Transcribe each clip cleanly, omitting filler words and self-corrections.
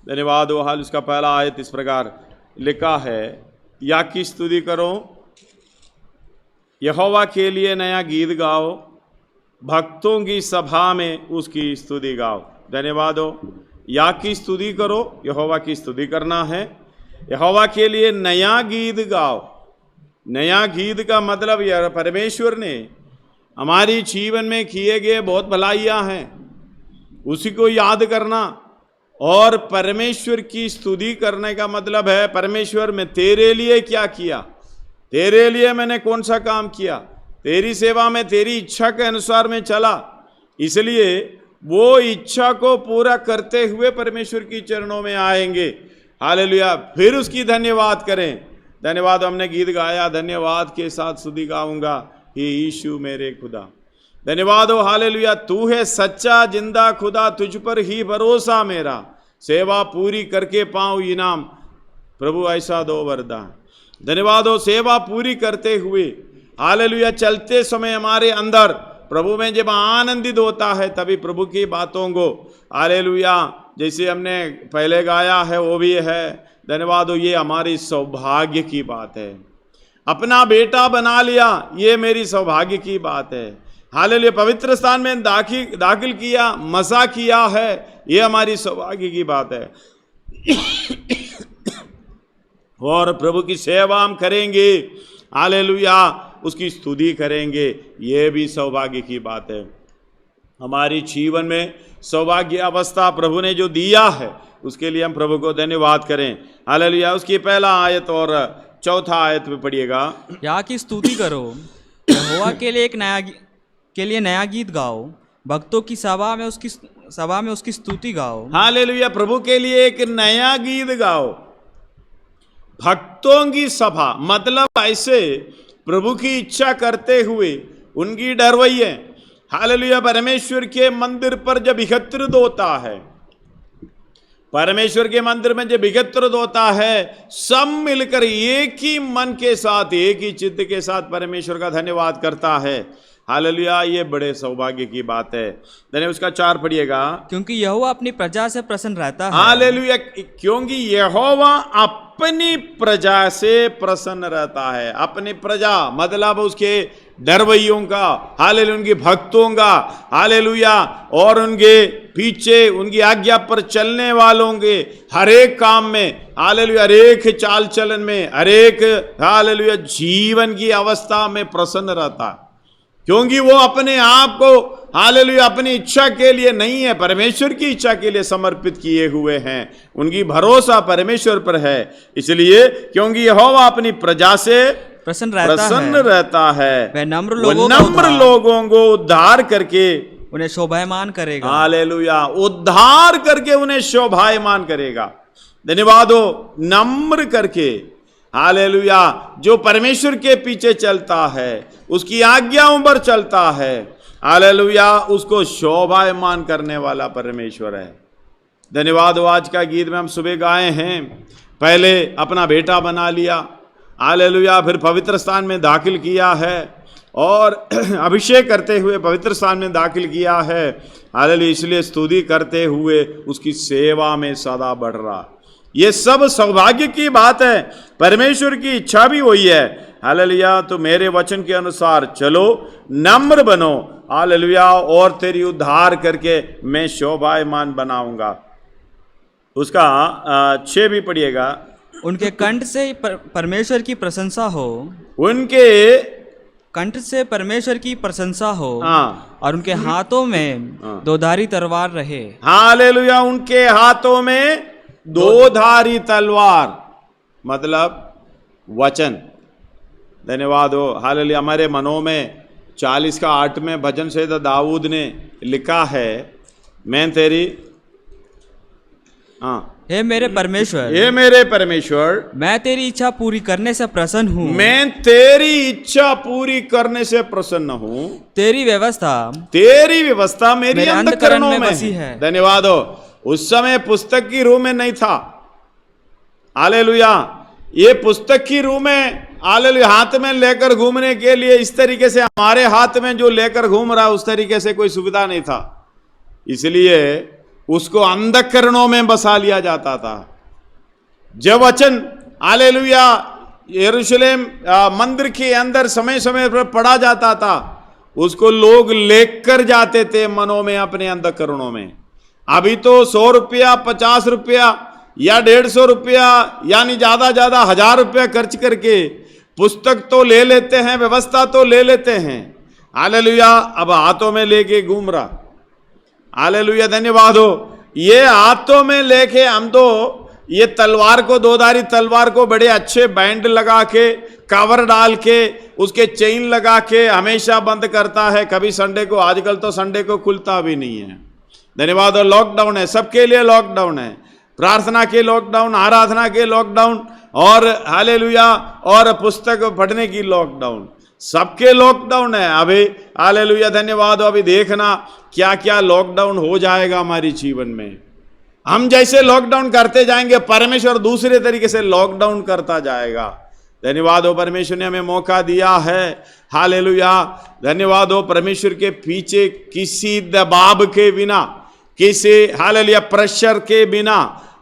धन्यवाद हो। हाल उसका पहला आयत इस प्रकार लिखा है, या की स्तुति करो, यहोवा के लिए नया गीत गाओ, भक्तों की सभा में उसकी स्तुति गाओ। धन्यवाद हो। या की स्तुति करो, यहोवा की स्तुति करना है, यहोवा के लिए नया गीत गाओ। नया गीत का मतलब यह परमेश्वर ने हमारी जीवन में किए गए बहुत भलाइयाँ हैं, उसी को याद करना। और परमेश्वर की स्तुति करने का मतलब है, परमेश्वर मैं तेरे लिए क्या किया, तेरे लिए मैंने कौन सा काम किया, तेरी सेवा में तेरी इच्छा के अनुसार मैं चला, इसलिए वो इच्छा को पूरा करते हुए परमेश्वर की चरणों में आएंगे। हालेलुया। फिर उसकी धन्यवाद करें। धन्यवाद हमने गीत गाया, धन्यवाद के साथ स्तुति गाऊंगा, हे यीशु मेरे खुदा। धन्यवाद हो। हालेलुया। तू है सच्चा जिंदा खुदा, तुझ पर ही भरोसा मेरा, सेवा पूरी करके पाऊं इनाम, प्रभु ऐसा दो वरदान। धन्यवाद हो। सेवा पूरी करते हुए, हालेलुया, चलते समय हमारे अंदर प्रभु में जब आनंदित होता है, तभी प्रभु की बातों को, हालेलुया, जैसे हमने पहले गाया है वो भी है। धन्यवाद हो। ये हमारी सौभाग्य की बात है। अपना बेटा बना लिया, ये मेरी सौभाग्य की बात है। हालेलुया। पवित्र स्थान में दाखिल किया, मज़ा किया है, ये हमारी सौभाग्य की बात है। और प्रभु की सेवा हम करेंगे, हालेलुया, उसकी स्तुति करेंगे, ये भी सौभाग्य की बात है। हमारी जीवन में सौभाग्य अवस्था प्रभु ने जो दिया है, उसके लिए हम प्रभु को धन्यवाद करें। हालेलुया। उसकी पहला आयत और चौथा आयत में पढ़िएगा। या की स्तुति करो, यहोवा के लिए नया गीत गाओ, भक्तों की सभा में उसकी स्तुति गाओ। हालेलुया। प्रभु के लिए एक नया गीत गाओ, भक्तों की सभा, मतलब ऐसे प्रभु की इच्छा करते हुए उनकी डरवैये, हालेलुया, परमेश्वर के मंदिर पर जब एकत्रित होता है, परमेश्वर के मंदिर में जब एकत्रित होता है, सब मिलकर एक ही मन के साथ, एक ही चित्त के साथ परमेश्वर का धन्यवाद करता है। हालेलुया। ये बड़े सौभाग्य की बात है। धन्यवाद। उसका 4 पढ़िएगा। क्योंकि यहोवा अपनी प्रजा से प्रसन्न रहता है। हालेलुया। क्योंकि यहोवा अपनी प्रजा से प्रसन्न रहता है। अपनी प्रजा मतलब उसके डरवैयों का, हालेलुया, उनके भक्तों का, हालेलुया, और उनके पीछे उनकी आज्ञा पर चलने वालों के हर एक काम में, हालेलुया, हर एक चाल चलन में, हर एक, हालेलुया, जीवन की अवस्था में प्रसन्न रहता है। क्योंकि वो अपने आप को, हालेलुया, अपनी इच्छा के लिए नहीं है, परमेश्वर की इच्छा के लिए समर्पित किए हुए हैं। उनकी भरोसा परमेश्वर पर है। इसलिए क्योंकि यहोवा अपनी प्रजा से प्रसन्न रहता है, वह नम्र लोगों को उद्धार करके उन्हें शोभायमान करेगा। हालेलुया। उद्धार करके उन्हें शोभायमान करेगा। धन्यवाद हो। नम्र करके, हालेलुया, जो परमेश्वर के पीछे चलता है, उसकी आज्ञाओं पर चलता है, हालेलुया, उसको शोभायमान करने वाला परमेश्वर है। धन्यवाद हो। आज का गीत में हम सुबह गाए हैं, पहले अपना बेटा बना लिया, हालेलुया, फिर पवित्र स्थान में दाखिल किया है, और अभिषेक करते हुए पवित्र स्थान में दाखिल किया है, हालेलुया, इसलिए स्तुति करते हुए उसकी सेवा में सदा बढ़ रहा। ये सब सौभाग्य की बात है। परमेश्वर की इच्छा भी वही है। हालेलुया। तो मेरे वचन के अनुसार चलो, नम्र बनो, हालेलुया, और तेरी उद्धार करके मैं शोभायमान बनाऊंगा। उसका 6 भी पढ़िएगा। उनके कंठ से परमेश्वर की प्रशंसा हो, उनके कंठ से परमेश्वर की प्रशंसा हो, और उनके हाथों में 2धारी तलवार रहे। हालेलुया। उनके हाथों में 2धारी तलवार मतलब वचन। धन्यवाद हो। हालेलुया। हमारे मनों में 40 का 8 में भजन से दाऊद ने लिखा है, मैं तेरी, हे मेरे परमेश्वर, हे मेरे परमेश्वर, मैं तेरी इच्छा पूरी करने से प्रसन्न हूँ। मैं तेरी इच्छा पूरी करने से प्रसन्न हूँ। तेरी व्यवस्था मेरी अंतःकरणों में है। धन्यवाद हो। उस समय पुस्तक की रूह में नहीं था। हालेलुया। ये पुस्तक की रूह में, हालेलुया, हाथ में लेकर घूमने के लिए, इस तरीके से हमारे हाथ में जो लेकर घूम रहा, उस तरीके से कोई सुविधा नहीं था। इसलिए उसको अंधकरणों में बसा लिया जाता था। जब वचन हालेलुया यरूशलेम मंदिर के अंदर समय समय पर पढ़ा जाता था, उसको लोग लेकर जाते थे मनों में, अपने अंधकरणों में। अभी तो 100 रुपया, 50 रुपया या 150 रुपया, यानी ज्यादा 1000 रुपया खर्च करके पुस्तक तो ले लेते हैं, व्यवस्था तो ले लेते हैं। हालेलुया, अब हाथों में लेके घूम रहा। हालेलुया, धन्यवाद हो। ये हाथों में लेके हम तो ये तलवार को, दोधारी तलवार को बड़े अच्छे बैंड लगा के, कवर डाल के, उसके चेन लगा के हमेशा बंद करता है, कभी संडे को। आजकल तो संडे को खुलता भी नहीं है। धन्यवाद हो। लॉकडाउन है, सबके लिए लॉकडाउन है, प्रार्थना के लॉकडाउन, आराधना के लॉकडाउन, और हालेलुया और पुस्तक पढ़ने की लॉकडाउन, सबके लॉकडाउन है अभी। हालेलुया, धन्यवाद हो। अभी देखना क्या क्या लॉकडाउन हो जाएगा हमारे जीवन में। हम जैसे लॉकडाउन करते जाएंगे, परमेश्वर दूसरे तरीके से लॉकडाउन करता जाएगा। धन्यवाद हो, परमेश्वर ने हमें मौका दिया है। हालेलुया, धन्यवाद हो। परमेश्वर के पीछे किसी दबाव के बिना, किसी हालेलुया प्रेशर के बिना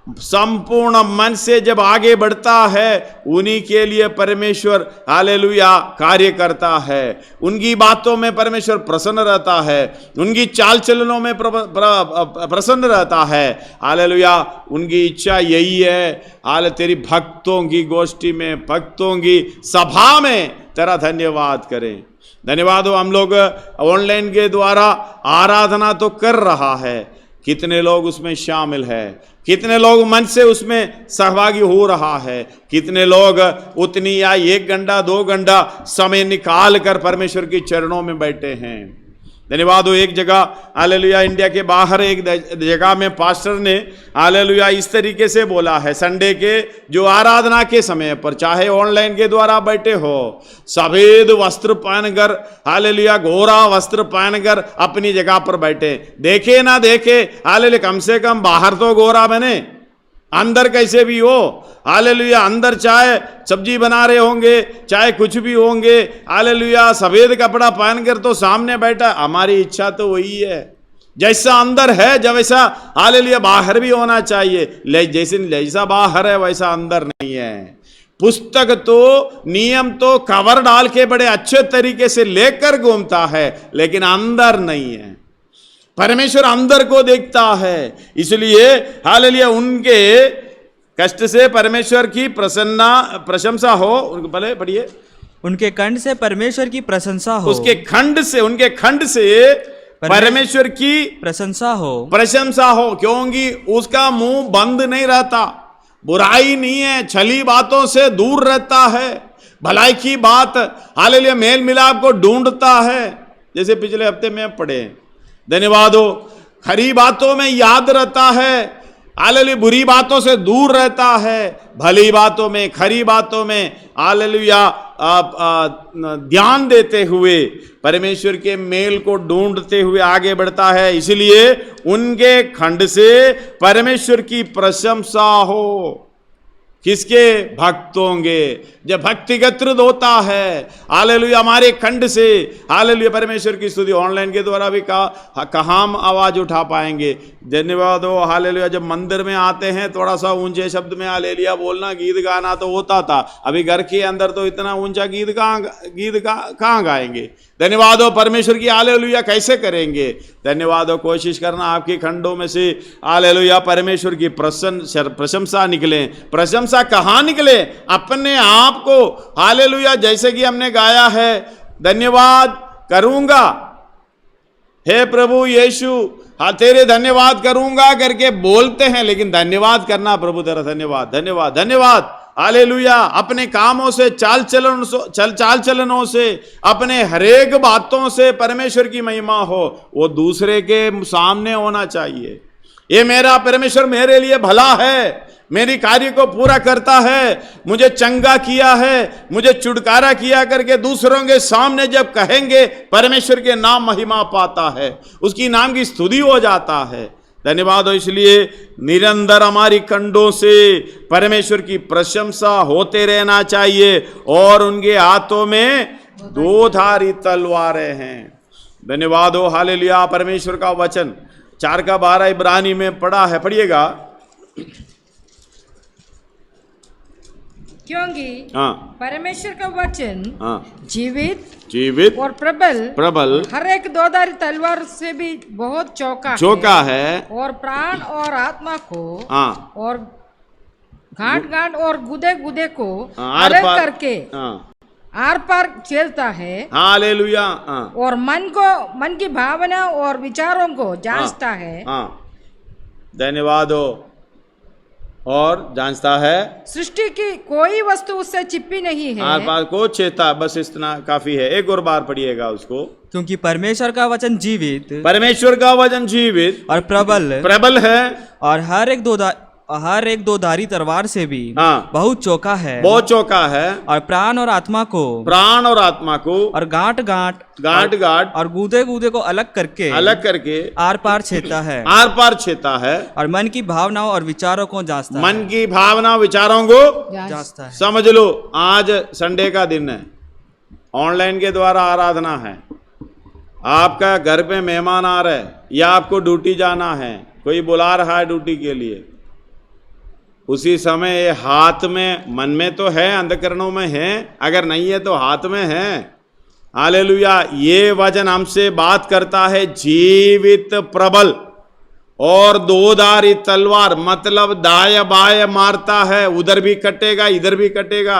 संपूर्ण मन से जब आगे बढ़ता है, उन्हीं के लिए परमेश्वर हालेलुया कार्य करता है। उनकी बातों में परमेश्वर प्रसन्न रहता है, उनकी चाल चलनों में प्रसन्न रहता है। हालेलुया, उनकी इच्छा यही है, हाल तेरी भक्तों की गोष्ठी में, भक्तों की सभा में तेरा धन्यवाद करें। धन्यवाद हो। हम लोग ऑनलाइन के द्वारा आराधना तो कर रहा है, कितने लोग उसमें शामिल है, कितने लोग मन से उसमें सहभागी हो रहा है, कितने लोग उतनी या 1 घंटा 2 घंटा समय निकाल कर परमेश्वर के चरणों में बैठे हैं। धन्यवाद हो। एक जगह हालेलुया इंडिया के बाहर एक जगह में पास्टर ने हालेलुया इस तरीके से बोला है, संडे के जो आराधना के समय पर, चाहे ऑनलाइन के द्वारा बैठे हो, सफेद वस्त्र पहनकर, हालेलुया गोरा वस्त्र पहनकर अपनी जगह पर बैठे। देखे ना देखे, हालेलुया कम से कम बाहर तो गोरा बने, अंदर कैसे भी हो। हालेलुया, अंदर चाहे सब्जी बना रहे होंगे, चाहे कुछ भी होंगे, हालेलुया सफेद कपड़ा पहनकर तो सामने बैठा। हमारी इच्छा तो वही है, जैसा अंदर है जब वैसा हालेलुया बाहर भी होना चाहिए। जैसा बाहर है वैसा अंदर नहीं है। पुस्तक तो, नियम तो कवर डाल के बड़े अच्छे तरीके से लेकर घूमता है, लेकिन अंदर नहीं है। परमेश्वर अंदर को देखता है, इसलिए हालेलुया उनके कष्ट से परमेश्वर की प्रशंसा हो। भले पढ़िए, उनके खंड से परमेश्वर की प्रशंसा हो। उसके खंड से, उनके खंड से परमेश्वर की प्रशंसा हो, प्रशंसा हो, क्योंकि उसका मुंह बंद नहीं रहता, बुराई नहीं है, छली बातों से दूर रहता है, भलाई की बात हालेलुया मेल मिलाप को ढूंढता है। जैसे पिछले हफ्ते में पढ़े, धन्यवाद हो। खरी बातों में याद रहता है, हालेलुया बुरी बातों से दूर रहता है, भली बातों में, खरी बातों में हालेलुया ध्यान देते हुए परमेश्वर के मेल को ढूंढते हुए आगे बढ़ता है। इसलिए उनके खंड से परमेश्वर की प्रशंसा हो। किसके? भक्तों के। जब भक्तिगत होता है हालेलुया हमारे खंड से, हालेलुया परमेश्वर की स्तुति ऑनलाइन के द्वारा भी कहाँ हम आवाज उठा पाएंगे। धन्यवाद हो। हालेलुया जब मंदिर में आते हैं थोड़ा सा ऊंचे शब्द में हालेलुया बोलना, गीत गाना तो होता था, अभी घर के अंदर तो इतना ऊंचा गीत कहाँ गाएंगे। धन्यवाद हो। परमेश्वर की हालेलुया कैसे करेंगे। धन्यवाद हो। कोशिश करना आपके खंडों में से हालेलुया परमेश्वर की प्रशंसा निकले। प्रशंसा कहाँ निकले? अपने आप को हालेलुया, जैसे कि हमने गाया है, धन्यवाद करूंगा हे प्रभु यीशु, हाँ तेरे धन्यवाद करूंगा करके बोलते हैं, लेकिन धन्यवाद करना प्रभु तेरा धन्यवाद धन्यवाद धन्यवाद हालेलुया। अपने कामों से, चाल चलनों से, अपने हरेक बातों से परमेश्वर की महिमा हो, वो दूसरे के सामने होना चाहिए। ये मेरा परमेश्वर मेरे लिए भला है, मेरी कार्य को पूरा करता है, मुझे चंगा किया है, मुझे छुटकारा किया करके दूसरों के सामने जब कहेंगे, परमेश्वर के नाम महिमा पाता है, उसकी नाम की स्तुति हो जाता है। धन्यवाद हो। इसलिए निरंतर हमारी खंडों से परमेश्वर की प्रशंसा होते रहना चाहिए, और उनके हाथों में 2 धारी तलवारें हैं। धन्यवाद हो। हालेलुया। परमेश्वर का वचन 4:12 इब्रानी में पढ़ा है, पढ़िएगा। क्योंकि हाँ परमेश्वर का वचन हाँ, जीवित और प्रबल हर एक दोधारी तलवार से भी बहुत चौका है और प्राण और आत्मा को हाँ, और गांठ और गुदे को आर अलग पार करके हाँ, आर पार खेलता है हालेलुया हाँ, और मन की भावना और विचारों को जांचता है। हाँ, धन्यवाद हो। और जांचता है, सृष्टि की कोई वस्तु उससे छिपी नहीं है। आर पार को चेता, बस इतना काफी है। एक और बार पढ़िएगा उसको। क्योंकि परमेश्वर का वचन जीवित परमेश्वर का वचन जीवित और प्रबल है और हर एक दो धारी तलवार से भी हाँ, बहुत चौका है और प्राण और आत्मा को और गांठ और गूदे को अलग करके आर पार छेता है और मन की भावनाओं और विचारों को जांचता मन की भावना विचारों को जांचता है। समझ लो, आज संडे का दिन है, ऑनलाइन के द्वारा आराधना है। आपका घर पे मेहमान आ रहे या आपको ड्यूटी जाना है, कोई बुला रहा है ड्यूटी के लिए, उसी समय ये हाथ में, मन में तो है, अंधकरणों में है, अगर नहीं है तो हाथ में है। हालेलुया। ये वचन हमसे बात करता है, जीवित प्रबल और दोधारी तलवार, मतलब दाएं बाएं मारता है, उधर भी कटेगा इधर भी कटेगा,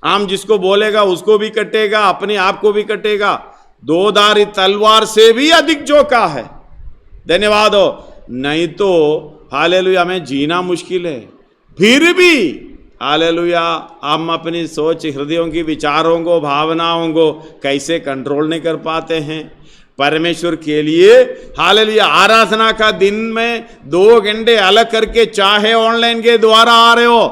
आम जिसको बोलेगा उसको भी कटेगा, अपने आप को भी कटेगा। दोधारी तलवार से भी अधिक चौका है। धन्यवाद हो। नहीं तो हालेलुया में जीना मुश्किल है। फिर भी हालेलुया हम अपनी सोच, हृदयों की विचारों को, भावनाओं को कैसे कंट्रोल नहीं कर पाते हैं। परमेश्वर के लिए हालेलुया आराधना का दिन में 2 घंटे अलग करके, चाहे ऑनलाइन के द्वारा आ रहे हो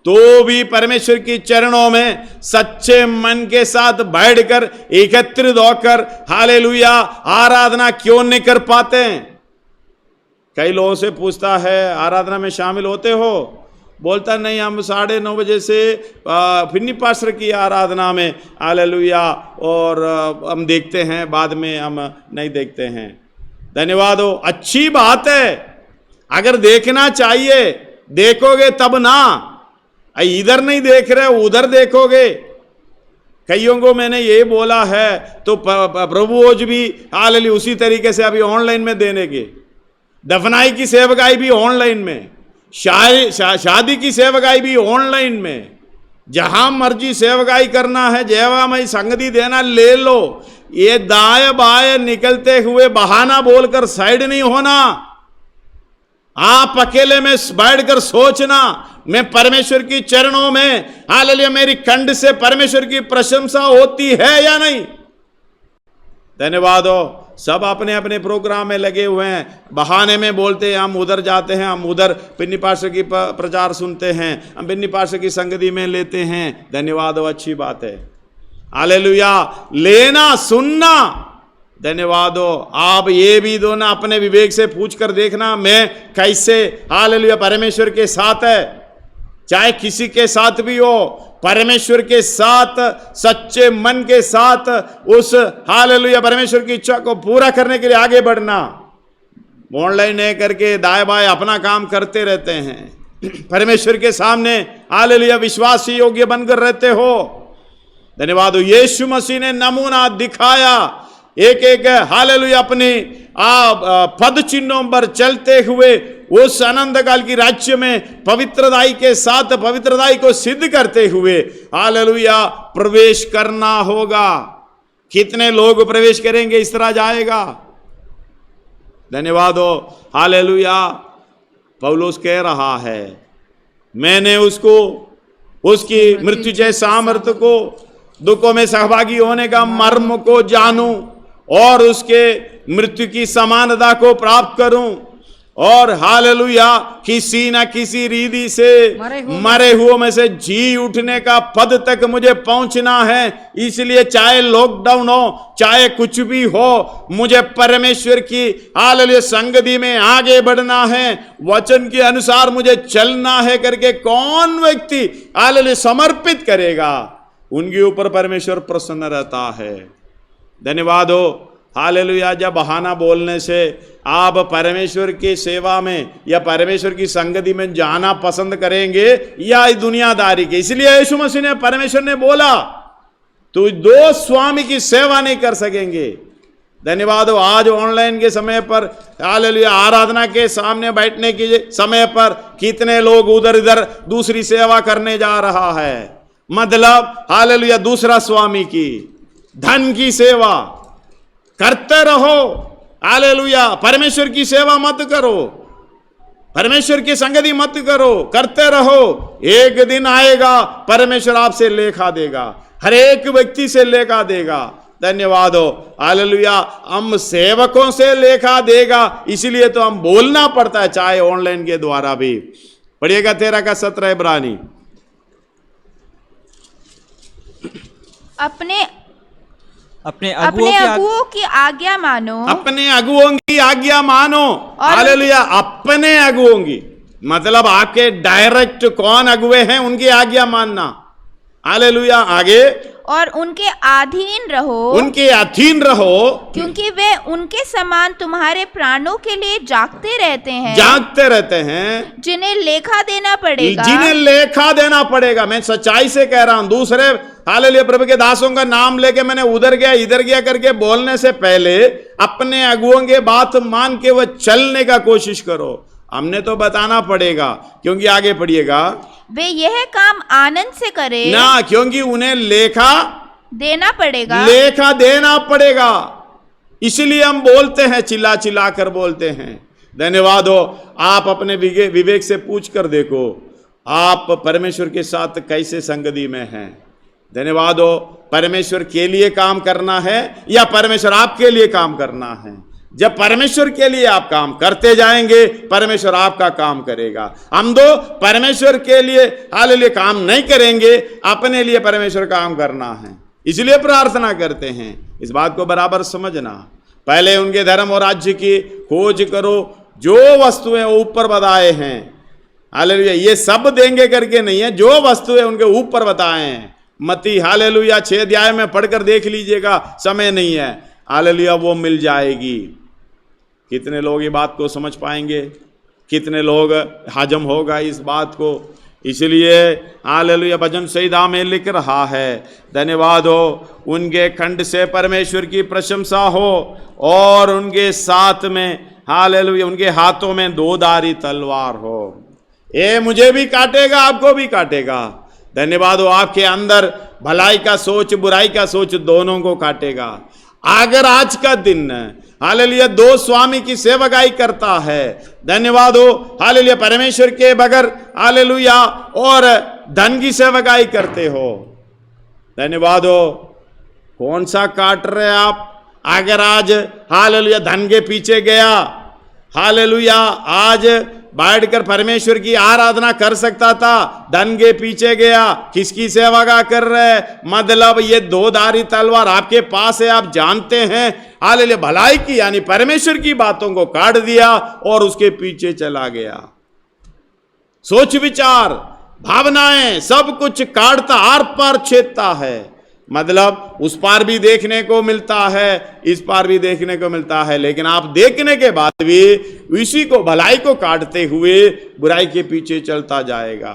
तो भी परमेश्वर की चरणों में सच्चे मन के साथ बैठकर एकत्रित होकर हालेलुया आराधना क्यों नहीं कर पाते हैं। कई लोगों से पूछता है, आराधना में शामिल होते हो? बोलता नहीं, हम 9:30 बजे से फिन्नी पास्टर की आराधना में हालेलुया, और हम देखते हैं, बाद में हम नहीं देखते हैं। धन्यवाद हो। अच्छी बात है, अगर देखना चाहिए देखोगे तब ना, इधर नहीं देख रहे उधर देखोगे। कईयों को मैंने ये बोला है तो प्रभु आज भी हालेलुया उसी तरीके से अभी ऑनलाइन में देने के, दफनाई की सेवकाई भी ऑनलाइन में, शादी की सेवकाई भी ऑनलाइन में, जहां मर्जी सेवकाई करना है, जयवामय संगति देना ले लो। ये दाएं बाएं निकलते हुए बहाना बोलकर साइड नहीं होना। आप अकेले में बैठकर सोचना, मैं परमेश्वर की चरणों में हालेलुया मेरी कंठ से परमेश्वर की प्रशंसा होती है या नहीं। धन्यवाद हो। सब अपने अपने प्रोग्राम में लगे हुए हैं, बहाने में बोलते हैं हम उधर जाते हैं, हम उधर पिन्नी पास्टर की प्रचार सुनते हैं, हम पिन्नी पास्टर की संगति में लेते हैं। धन्यवाद हो, अच्छी बात है। हालेलुया, लेना सुनना। धन्यवाद हो। आप ये भी दो ना, अपने विवेक से पूछ कर देखना, मैं कैसे हालेलुया परमेश्वर के साथ है। चाहे किसी के साथ भी हो, परमेश्वर के साथ सच्चे मन के साथ उस हालेलुया परमेश्वर की इच्छा को पूरा करने के लिए आगे बढ़ना। ऑनलाइन है करके दाएं बाएं अपना काम करते रहते हैं, परमेश्वर के सामने हालेलुया विश्वास योग्य बनकर रहते हो। धन्यवाद हो। यीशु मसीह ने नमूना दिखाया, एक एक हालेलुया अपनी पद चिन्हों पर चलते हुए उस आनंद काल की राज्य में पवित्रताई के साथ पवित्रताई को सिद्ध करते हुए हालेलुया प्रवेश करना होगा। कितने लोग प्रवेश करेंगे, इस तरह जाएगा। धन्यवाद हो। हालेलुया। पौलुस कह रहा है, मैंने उसको उसकी मृत्युजय सामर्थ्य को, दुखों में सहभागी होने का मर्म को जानूं और उसके मृत्यु की समानता को प्राप्त करूं, और हालेलुया किसी ना किसी रीति से मरे हुओं में से जी उठने का पद तक मुझे पहुंचना है। इसलिए चाहे लॉकडाउन हो, चाहे कुछ भी हो, मुझे परमेश्वर की हालेलुया संगति में आगे बढ़ना है, वचन के अनुसार मुझे चलना है करके कौन व्यक्ति हालेलुया समर्पित करेगा, उनके ऊपर परमेश्वर प्रसन्न रहता है। धन्यवाद हो। हालेलुया, जब बहाना बोलने से आप परमेश्वर की सेवा में या परमेश्वर की संगति में जाना पसंद करेंगे या दुनियादारी के। इसलिए यीशु मसीह ने, परमेश्वर ने बोला, तू दो स्वामी की सेवा नहीं कर सकेंगे। धन्यवाद हो, आज ऑनलाइन के समय पर, हालेलुया, आराधना के सामने बैठने के समय पर कितने लोग उधर इधर दूसरी सेवा करने जा रहा है। मतलब हालेलुया, दूसरा स्वामी की, धन की सेवा करते रहो। हालेलुया, परमेश्वर की सेवा मत करो, परमेश्वर की संगति मत करो, करते रहो। एक दिन आएगा परमेश्वर आपसे लेखा देगा, हर एक व्यक्ति से लेखा देगा। धन्यवाद हो, हालेलुया, हम सेवकों से लेखा देगा, इसलिए तो हम बोलना पड़ता है, चाहे ऑनलाइन के द्वारा भी। पढ़िएगा 13 का 17 इब्रानी। अपने अगुओं की आज्ञा मानो, अपने अगुओं की आज्ञा मानो। हालेलुया, अपने अगुओं की मतलब आपके डायरेक्ट कौन अगुए हैं उनकी आज्ञा मानना। हालेलुया, आगे, और उनके अधीन रहो, उनके अधीन रहो, क्योंकि वे उनके समान तुम्हारे प्राणों के लिए जागते रहते हैं, जिन्हें लेखा देना पड़ेगा, जिन्हें लेखा देना पड़ेगा। मैं सच्चाई से कह रहा हूं, दूसरे हालेलुया प्रभु के दासों का नाम लेके मैंने उधर गया इधर गया करके बोलने से पहले अपने अगुओं के बात मान के वह चलने का कोशिश करो। हमने तो बताना पड़ेगा, क्योंकि आगे पढ़िएगा, वे यह काम आनंद से करें ना, क्योंकि उन्हें लेखा देना पड़ेगा, लेखा देना पड़ेगा। इसलिए हम बोलते हैं, चिल्ला चिल्ला कर बोलते हैं। धन्यवाद हो, आप अपने विवेक से पूछ कर देखो, आप परमेश्वर के साथ कैसे संगति में हैं। धन्यवाद हो, परमेश्वर के लिए काम करना है या परमेश्वर आपके लिए काम करना है। जब परमेश्वर के लिए आप काम करते जाएंगे, परमेश्वर आपका काम करेगा। हम दो परमेश्वर के लिए हालेलुया काम नहीं करेंगे, अपने लिए परमेश्वर काम करना है, इसलिए प्रार्थना करते हैं। इस बात को बराबर समझना। पहले उनके धर्म और राज्य की खोज करो, जो वस्तुएं ऊपर बताए हैं, हालेलुया, ये सब देंगे करके नहीं है, जो वस्तुएं उनके ऊपर बताए हैं। मत्ती हालेलुया 6 अध्याय में पढ़कर देख लीजिएगा, समय नहीं है। हालेलुया, वो मिल जाएगी। कितने लोग ये बात को समझ पाएंगे, कितने लोग हजम होगा इस बात को। इसलिए हालेलुया भजन संहिता में लिख रहा है, धन्यवाद हो, उनके खंड से परमेश्वर की प्रशंसा हो और उनके साथ में हालेलुया उनके हाथों में 2 धारी तलवार हो। ये मुझे भी काटेगा, आपको भी काटेगा। धन्यवाद हो, आपके अंदर भलाई का सोच बुराई का सोच दोनों को काटेगा। अगर आज का दिन हालेलुया 2 स्वामी की सेवकाई करता है, धन्यवाद हो, हालेलुया परमेश्वर के बगैर हालेलुया और धन की सेवकाई करते हो, धन्यवाद हो, कौन सा काट रहे आप? अगर आज हालेलुया धन के पीछे गया, हालेलुया आज बैठकर परमेश्वर की आराधना कर सकता था, धन के पीछे गया, किसकी सेवा का कर रहे? मतलब ये 2 धारी तलवार आपके पास है, आप जानते हैं, हालेलुया भलाई की यानी परमेश्वर की बातों को काट दिया और उसके पीछे चला गया। सोच विचार भावनाएं सब कुछ काटता, आर पार छेदता है। मतलब उस पार भी देखने को मिलता है, इस पार भी देखने को मिलता है, लेकिन आप देखने के बाद भी इसी को भलाई को काटते हुए बुराई के पीछे चलता जाएगा।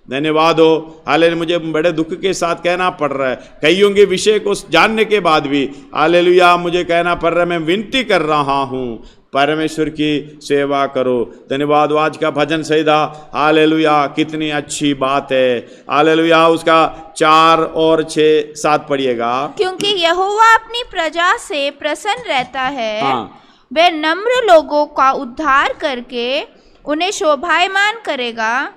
धन्यवाद हो, हालेलुया मुझे बड़े दुख के साथ कहना पड़ रहा है, कईयों के विषय को जानने के बाद भी हालेलुया मुझे कहना पड़ रहा है, मैं विनती कर रहा हूं परमेश्वर की सेवा करो। धन्यवाद। आज का भजन संहिता हालेलुया कितनी अच्छी बात है, हालेलुया उसका 4 और 6 7 पढ़िएगा। क्योंकि यहोवा अपनी प्रजा से प्रसन्न रहता है, हाँ। वह नम्र लोगों का उद्धार करके उन्हें शोभायमान करेगा।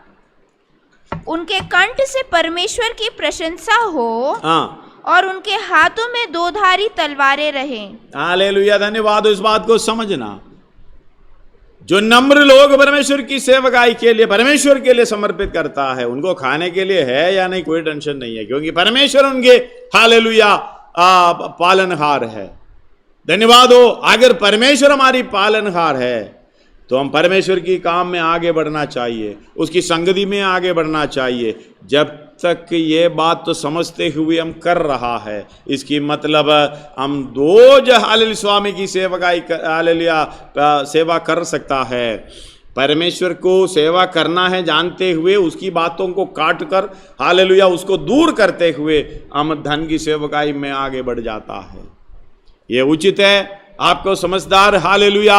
उनके कंठ से परमेश्वर की प्रशंसा हो, हाँ। और उनके हाथों में 2 धारी तलवारें रहें। हालेलुया धन्यवाद। इस बात को समझना, जो नम्र लोग परमेश्वर की सेवकाई के लिए परमेश्वर के लिए समर्पित करता है, उनको खाने के लिए है या नहीं कोई टेंशन नहीं है, क्योंकि परमेश्वर उनके हालेलुया पालनहार है। धन्यवाद हो, अगर परमेश्वर हमारी पालनहार है, तो हम परमेश्वर की काम में आगे बढ़ना चाहिए, उसकी संगति में आगे बढ़ना चाहिए। जब तक ये बात तो समझते हुए हम कर रहा है, इसकी मतलब हम रोज हालेलुया स्वामी की हालेलुया सेवा कर सकता है। परमेश्वर को सेवा करना है जानते हुए उसकी बातों को काट कर हालेलुया उसको दूर करते हुए हम धन की सेवकाई में आगे बढ़ जाता है। ये उचित है। आपको समझदार हालेलुया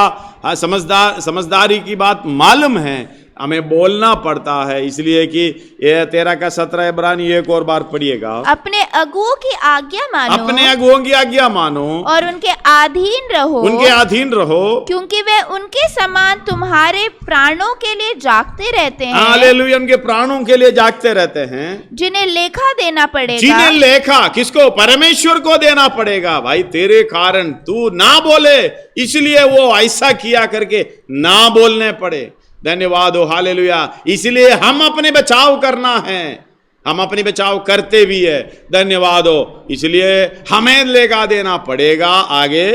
समझदारी की बात मालूम है, हमें बोलना पड़ता है, इसलिए कि ये 13 का 17 इब्रानी एक और बार पढ़िएगा। अपने अगुओं की आज्ञा मानो, अपने अगुओं की आज्ञा मानो और उनके अधीन रहो, उनके अधीन रहो, क्योंकि वे उनके समान तुम्हारे प्राणों के लिए जागते रहते हैं। हालेलुया, उनके प्राणों के लिए जागते रहते हैं, जिन्हें लेखा देना पड़ेगा। जिन्हें लेखा किसको? परमेश्वर को देना पड़ेगा। भाई तेरे कारण तू ना बोले इसलिए वो ऐसा किया करके ना बोलने पड़े। धन्यवाद हो हालेलुया। इसलिए हम अपने बचाव करना है, हम अपनी बचाव करते भी है। धन्यवाद हो। इसलिए हमें लेगा देना पड़ेगा। आगे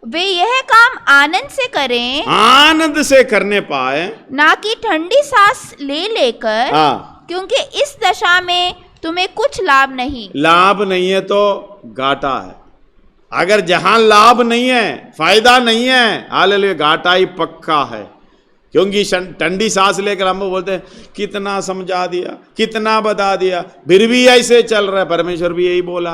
वे यह काम आनंद से करें, आनंद से करने पाए, ना कि ठंडी सांस ले लेकर, क्योंकि इस दशा में तुम्हें कुछ लाभ नहीं। लाभ नहीं है तो घाटा है। अगर जहां लाभ नहीं है, फायदा नहीं है, हालेलुया, घाटा ही पक्का है। क्योंकि ठंडी सांस लेकर हम बोलते हैं कितना समझा दिया, कितना बता दिया, फिर भी ऐसे चल रहा है। परमेश्वर भी यही बोला।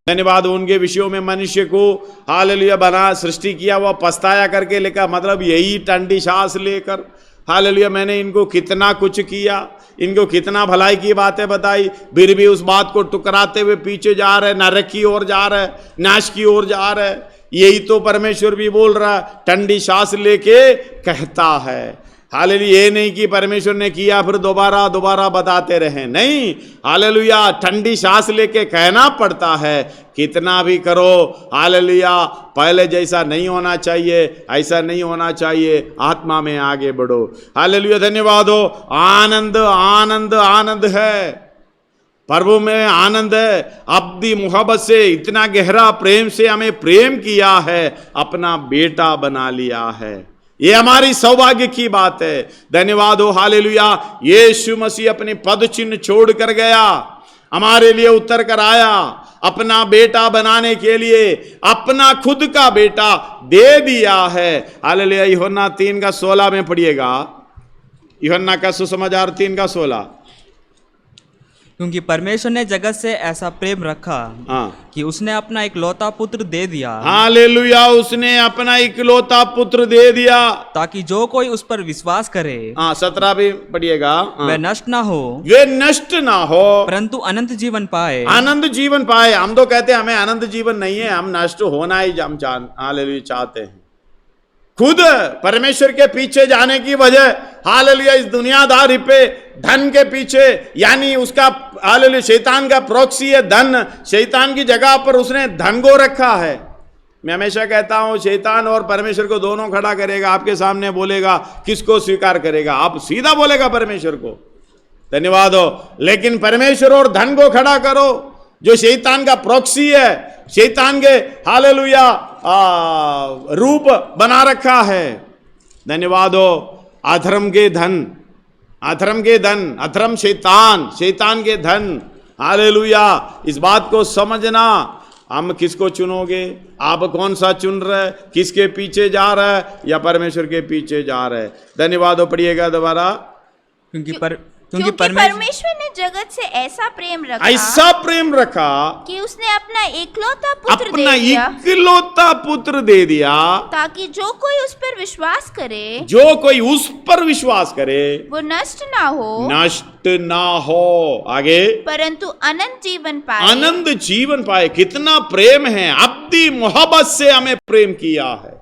धन्यवाद। उनके विषयों में मनुष्य को हालेलुया बना सृष्टि किया, वह पछताया करके लिखा, मतलब यही ठंडी सांस लेकर हालेलुया मैंने इनको कितना कुछ किया, इनको कितना भलाई की बातें बताई, फिर भी उस बात को टुकराते हुए पीछे जा रहे, नरक की ओर जा रहे, नाश की ओर जा रहे। यही तो परमेश्वर भी बोल रहा, ठंडी सांस लेके कहता है। हालेलुया, ये नहीं कि परमेश्वर ने किया फिर दोबारा दोबारा बताते रहे, नहीं। हालेलुया, ठंडी सांस लेके कहना पड़ता है, कितना भी करो हालेलुया पहले जैसा नहीं होना चाहिए, ऐसा नहीं होना चाहिए, आत्मा में आगे बढ़ो। हालेलुया, धन्यवाद हो। आनंद आनंद आनंद है, प्रभु में आनंद है। अब्दी मोहब्बत से, इतना गहरा प्रेम से हमें प्रेम किया है, अपना बेटा बना लिया है। ये हमारी सौभाग्य की बात है। धन्यवाद हो हालेलुया। यीशु मसीह अपने पद चिन्ह छोड़ कर गया, हमारे लिए उतर कर आया, अपना बेटा बनाने के लिए अपना खुद का बेटा दे दिया है। हालेलुया। यूहन्ना 3 का 16 में पढ़िएगा, यूहन्ना का सुसमाचार 3 का 16। क्योंकि परमेश्वर ने जगत से ऐसा प्रेम रखा कि उसने अपना इकलौता पुत्र दे दिया। हालेलुया, उसने अपना इकलौता पुत्र दे दिया, ताकि जो कोई उस पर विश्वास करे, 17 भी पढ़िएगा, वे नष्ट ना हो, वे नष्ट ना हो, परंतु अनंत जीवन पाए। अनंत जीवन पाए। हम तो कहते हैं हमें अनंत जीवन नहीं है, हम नष्ट होना ही हम हालेलुया चाहते हैं। खुद परमेश्वर के पीछे जाने की वजह हालेलुया इस दुनियादारी पे, धन के पीछे, यानी उसका हालेलुया शैतान का प्रॉक्सी है धन। शैतान की जगह पर उसने धन को रखा है। मैं हमेशा कहता हूं शैतान और परमेश्वर को दोनों खड़ा करेगा, आपके सामने बोलेगा, किसको स्वीकार करेगा? आप सीधा बोलेगा परमेश्वर को। धन्यवाद हो। लेकिन परमेश्वर और धन को खड़ा करो, जो शैतान का प्रॉक्सी है, शैतान के हालेलुया रूप बना रखा है। धन्यवाद हो। अधर्म के धन, अधर्म के धन, अधर्म शैतान, शैतान के धन। हालेलुया, इस बात को समझना। हम किसको चुनोगे? आप कौन सा चुन रहे? किसके पीछे जा रहा है? या परमेश्वर के पीछे जा रहे? धन्यवाद हो। पढ़िएगा दोबारा। क्योंकि परमेश्वर ने जगत से ऐसा प्रेम रखा, ऐसा प्रेम रखा कि उसने अपना इकलौता पुत्र अपना दे दिया, इकलौता पुत्र दे दिया, ताकि जो कोई उस पर विश्वास करे, जो कोई उस पर विश्वास करे, वो नष्ट ना हो, नष्ट ना हो, आगे, परंतु अनंत जीवन पाए। अनंत जीवन पाए। कितना प्रेम है, अब्दी मोहब्बत से हमें प्रेम किया है।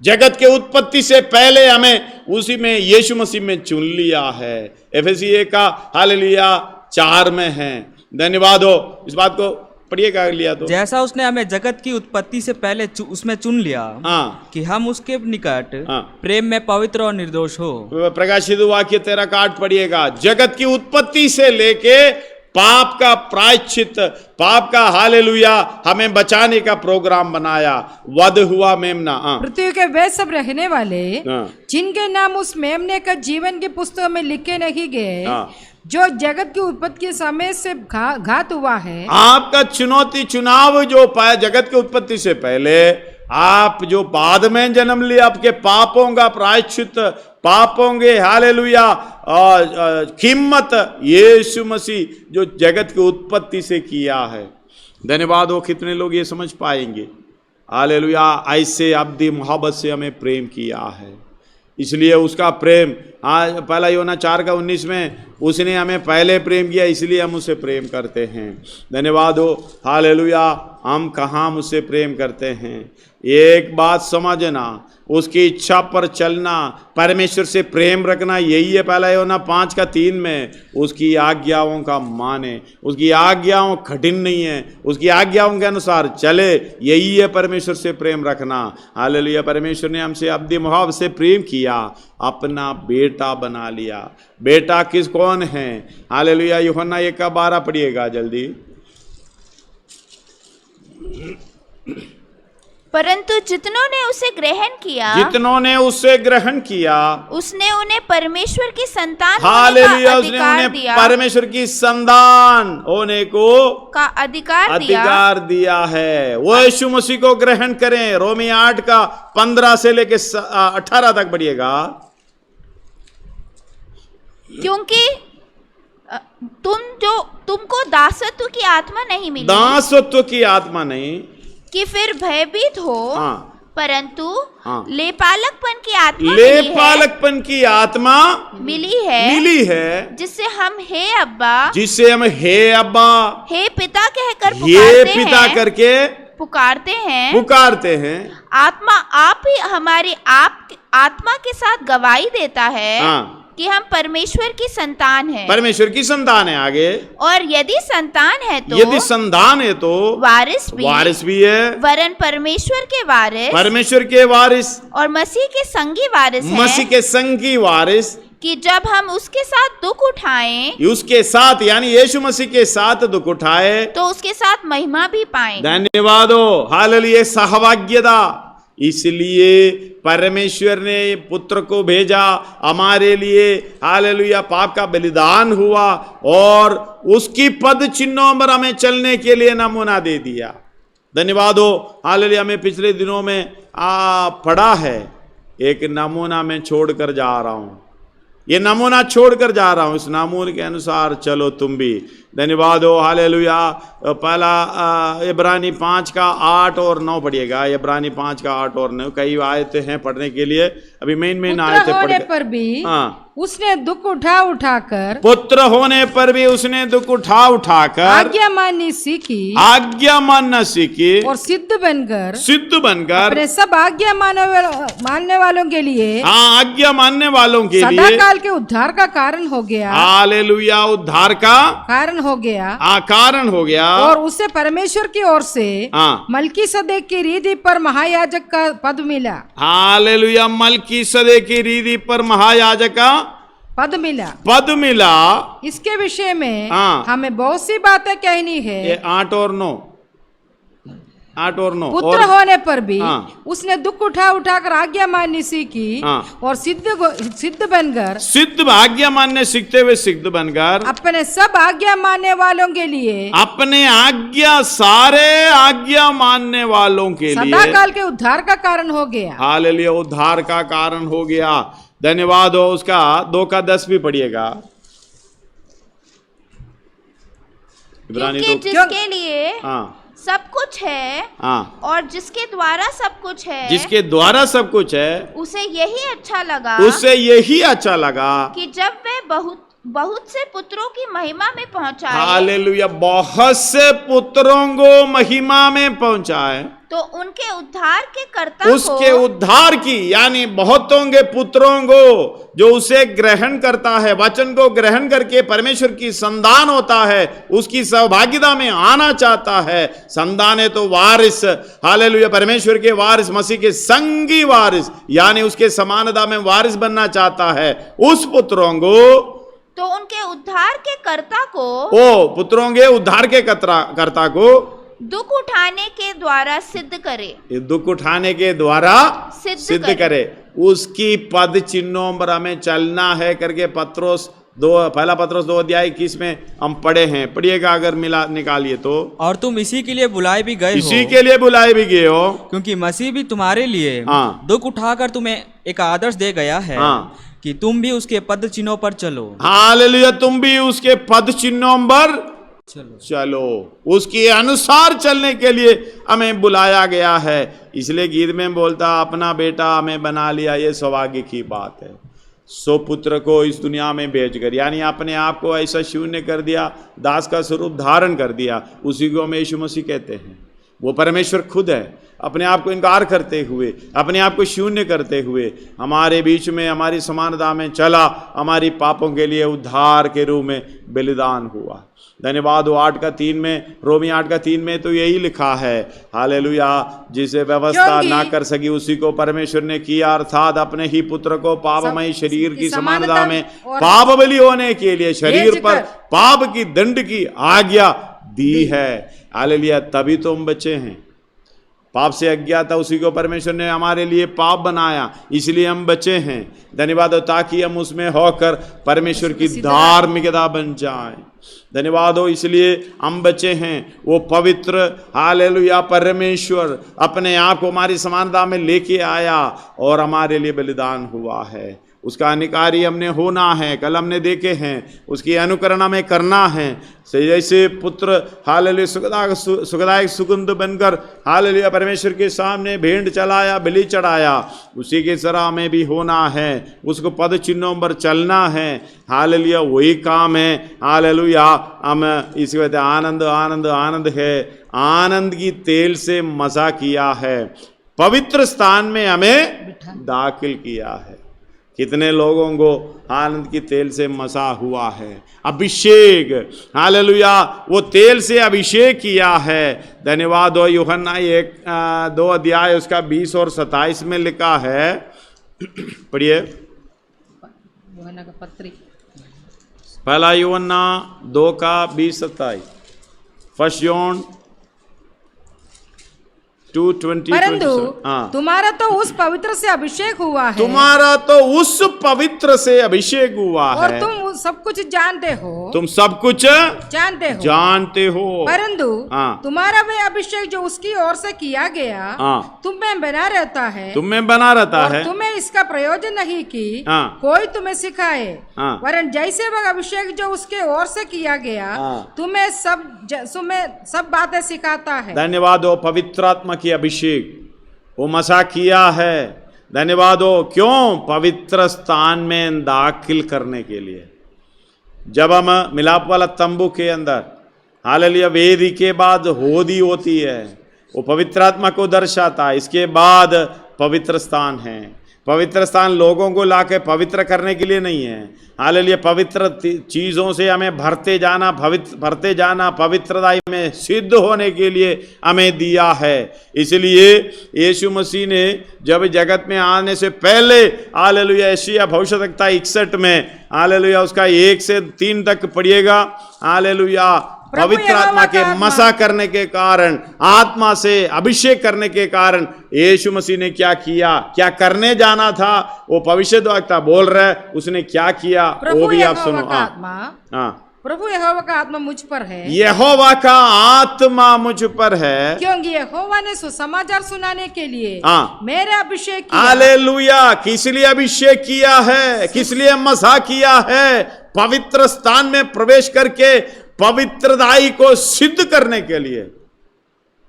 जगत के उत्पत्ति से पहले हमें उसी में यीशु मसीह में चुन लिया है। एफएसी 1 का हालेलुया 4 में है। धन्यवाद हो। इस बात को पढ़िएगा लिया तो, जैसा उसने हमें जगत की उत्पत्ति से पहले उसमें चुन लिया, कि हम उसके निकट प्रेम में पवित्र और निर्दोष हो। प्रकाशित वाक्य 13 का 8 पढ़िएगा। जगत की उत्पत्ति से लेके पाप का प्रायश्चित, पाप का हालेलुया हमें बचाने का प्रोग्राम बनाया। वध हुआ मेमना। पृथ्वी के वे सब रहने वाले जिनके नाम उस मेमने का जीवन की पुस्तक में लिखे नहीं गए, जो जगत की उत्पत्ति के समय से घात हुआ है। आपका चुनौती चुनाव जो पाया जगत की उत्पत्ति से पहले, आप जो बाद में जन्म लिया, आपके पापों का प्रायश्चित, पापों के हालेलुया कीमत यीशु मसीह जो जगत की उत्पत्ति से किया है। धन्यवाद हो, कितने लोग ये समझ पाएंगे। हालेलुया, ऐसे अब्दी मोहब्बत से हमें प्रेम किया है, इसलिए उसका प्रेम पहला यूहन्ना 4:19 में उसने हमें पहले प्रेम किया, इसलिए हम उसे प्रेम करते हैं। धन्यवाद हो, हालेलुया। हम कहाँ मुझसे प्रेम करते हैं? एक बात समझना, उसकी इच्छा पर चलना, परमेश्वर से प्रेम रखना, यही है पहला यूहन्ना 5:3 में। उसकी आज्ञाओं का माने, उसकी आज्ञाओं कठिन नहीं है, उसकी आज्ञाओं के अनुसार चले, यही है परमेश्वर से प्रेम रखना। हालेलुया, परमेश्वर ने हमसे अब्दी मोहब्बत से प्रेम किया, अपना बेटा बना लिया। बेटा किस कौन है? हालेलुया, यूहन्ना 1:12 पढ़िएगा जल्दी। परंतु जितनों ने उसे ग्रहण किया, जितनों ने उसे ग्रहण किया, उसने उन्हें परमेश्वर की संतान हालेलुया, उसने उन्हें परमेश्वर की संतान होने का अधिकार दिया है। वो यीशु मसीह को ग्रहण करें। रोमी 8:15 से लेके 18 तक पढ़िएगा। क्योंकि तुमको दासत्व की आत्मा नहीं मिली, दासत्व की आत्मा नहीं कि फिर भयभीत हो, परंतु लेपालकपन की आत्मा, लेपालकपन की आत्मा मिली है, जिससे हम हे अब्बा, हे पिता कहकर करके पुकारते हैं। आत्मा आप ही हमारी आत्मा के साथ गवाही देता है कि हम परमेश्वर की संतान हैं। परमेश्वर की संतान है। आगे, और यदि संतान है तो वारिस भी है, वरन परमेश्वर के वारिस और मसीह के संगी वारिस, कि जब हम उसके साथ दुख उठाएं, उसके साथ यानी यीशु मसीह के साथ दुख उठाए, तो उसके साथ महिमा भी पाएं। धन्यवाद हो, हालेलुया, सहभाग्यता। इसलिए परमेश्वर ने पुत्र को भेजा हमारे लिए, हालेलुया, पाप का बलिदान हुआ और उसकी पद चिन्हों पर हमें चलने के लिए नमूना दे दिया। धन्यवाद हो, हालेलुया। हमें पिछले दिनों में पढ़ा है, एक नमूना में छोड़कर जा रहा हूं, ये नमूना छोड़कर जा रहा हूं, इस नमूने के अनुसार चलो तुम भी। धन्यवाद हो, हालेलुया। पहला इब्रानी 5:8 और 9 पढ़िएगा। इब्रानी 5:8 और 9 कई आयतें हैं पढ़ने के लिए, अभी मेन आयतें पढ़ पर भी उसने दुख उठाकर, पुत्र होने पर भी उसने दुख उठाकर आज्ञा मानना सीखी और सिद्ध बनकर अपने सब आज्ञा मानने वालों के लिए, आज्ञा मानने वालों के लिए सदा काल के उद्धार का कारण हो गया। हालेलुया, उद्धार का कारण हो गया। और उसे परमेश्वर की ओर से मलकीसदेक की रीति पर महायाजक का पद मिला। हालेलुया, मलकीसदेक की रीति पर महायाजक का पद मिला। इसके विषय में हमें बहुत सी बातें कहनी है। ये 8 और 9 पुत्र होने पर भी उसने दुख उठाकर आज्ञा माननी सीखी और सिद्ध बनकर, आज्ञा मानने सीखते हुए सिद्ध बनकर अपने सब आज्ञा मानने वालों के लिए, सारे आज्ञा मानने वालों के लिए सदा काल के उद्धार का कारण हो गया। हालेलुया, उद्धार का कारण हो गया। धन्यवाद हो। उसका 2:10 भी पढ़िएगा। जिसके लिए सब कुछ है और जिसके द्वारा सब कुछ है, उसे यही अच्छा लगा कि जब वे बहुत से पुत्रों की महिमा में पहुंचाए। हालेलुया, बहुत से पुत्रों को महिमा में पहुंचाए, तो उनके उद्धार के कर्ता उसके उद्धार की यानी बहुतों के पुत्रों को जो उसे ग्रहण करता है, वचन को ग्रहण करके परमेश्वर की संतान होता है, उसकी सहभागिता में आना चाहता है। संतान है तो वारिस, हालेलुया, परमेश्वर के वारिस, मसीह के संगी वारिस यानी उसके समानता में वारिस बनना चाहता है। उस पुत्रों को तो उनके उद्धार के कर्ता को, ओ पुत्रों के उद्धार के कर्ता को दुख उठाने के द्वारा सिद्ध करे, दुख उठाने के द्वारा सिद्ध करे। उसकी पद चिन्हों पर हमें चलना है करके पहला पत्रोस 2:21 में हम पढ़े हैं। पढ़िएगा अगर निकालिए तो। और तुम इसी के लिए बुलाए भी गए हो, इसी के लिए बुलाए भी गए हो, क्योंकि मसीह भी तुम्हारे लिए दुख उठाकर तुम्हें एक आदर्श दे गया है कि तुम भी उसके पद चिन्हों पर चलो। हालेलुया, तुम भी उसके पद चिन्हों पर चलो। उसके अनुसार चलने के लिए हमें बुलाया गया है। इसलिए गीत में बोलता, अपना बेटा हमें बना लिया, ये सौभाग्य की बात है। सो पुत्र को इस दुनिया में भेजकर, यानी अपने आप को ऐसा शून्य कर दिया, दास का स्वरूप धारण कर दिया, उसी को हम यीशु मसीह कहते हैं। वो परमेश्वर खुद है, अपने आप को इनकार करते हुए, अपने आप को शून्य करते हुए हमारे बीच में, हमारी समानता में चला, हमारी पापों के लिए उद्धार के रूप में बलिदान हुआ। धन्यवाद हो। 8:3 में, रोमी 8:3 में तो यही लिखा है, हालेलुया, जिसे व्यवस्था ना कर सकी उसी को परमेश्वर ने किया, अर्थात अपने ही पुत्र को पापमय शरीर की समानता में पाप बलि होने के लिए शरीर पर पाप की दंड की आज्ञा दी है। हालेलुया, तभी तो हम बचे हैं। पाप से अज्ञात था, उसी को परमेश्वर ने हमारे लिए पाप बनाया, इसलिए हम बचे हैं। धन्यवाद हो, ताकि हम उसमें होकर परमेश्वर की धार्मिकता बन जाए। धन्यवाद हो, इसलिए हम बचे हैं। वो पवित्र हालेलुया परमेश्वर अपने आप को हमारी समानता में लेके आया और हमारे लिए बलिदान हुआ है। उसका अनुकारी हमने होना है, कल हमने देखे हैं, उसकी अनुकरण हमें करना है। जैसे पुत्र हालेलुया सुखदायक सुगंध बनकर हालेलुया परमेश्वर के सामने भेंट चलाया, बलि चढ़ाया, उसी की तरह हमें भी होना है। उसको पद चिन्हों पर चलना है। हालेलुया, वही काम है। हालेलुया, हम इसी वजह आनंद आनंद आनंद है, आनंद की तेल से मजा किया है, पवित्र स्थान में हमें दाखिल किया है। कितने लोगों को आनंद की तेल से मसा हुआ है, अभिषेक, हालेलुया, वो तेल से अभिषेक किया है। धन्यवाद हो। यूहन्ना 1-2 अध्याय उसका 20 और 27 में लिखा है, पढ़िए। यूहन्ना का पत्री, पहला यूहन्ना 2:20-27, फर्स्ट जॉन 2:20। परंतु तुम्हारा तो उस पवित्र से अभिषेक हुआ है, तुम्हारा तो उस पवित्र से अभिषेक हुआ और है, तुम सब कुछ जानते हो, तुम सब कुछ जानते हो। परंतु तुम्हारा वह अभिषेक जो उसकी ओर से किया गया तुम में बना रहता है, तुम्हें इसका प्रयोजन नहीं कि कोई तुम्हें सिखाए, वरन जैसे वह अभिषेक जो उसके ओर से किया गया तुम्हें सब बातें सिखाता है। धन्यवाद हो। पवित्र आत्मा की अभिषेक वो मसा किया है। धन्यवाद हो। क्यों? पवित्र स्थान में दाखिल करने के लिए। जब हम मिलाप वाला तंबू के अंदर हालेलुया वेदी के बाद होदी होती है, वो पवित्र आत्मा को दर्शाता है। इसके बाद पवित्र स्थान है। पवित्र स्थान लोगों को लाके पवित्र करने के लिए नहीं है। हालेलुया, पवित्र चीज़ों से हमें भरते जाना, पवित्रता में सिद्ध होने के लिए हमें दिया है। इसलिए यीशु मसीह ने जब जगत में आने से पहले हालेलुया यशायाह भविष्यवक्ता 61 में हालेलुया उसका 1 से 3 तक पढ़िएगा। हालेलुया, पवित्र आत्मा के मसा करने के कारण, आत्मा से अभिषेक करने के कारण यीशु मसीह ने क्या किया, क्या करने जाना था, वो भविष्यद्वक्ता बोल रहा है, उसने क्या किया वो भी आप सुनो। प्रभु यहोवा का आत्मा मुझ पर है, यहोवा का आत्मा मुझ पर है, क्योंकि यहोवा ने सुसमाचार सुनाने के लिए मेरे अभिषेक किया। हालेलुया, किस लिए अभिषेक किया है, किस लिए मसा किया है? पवित्र स्थान में प्रवेश करके पवित्रताई को सिद्ध करने के लिए।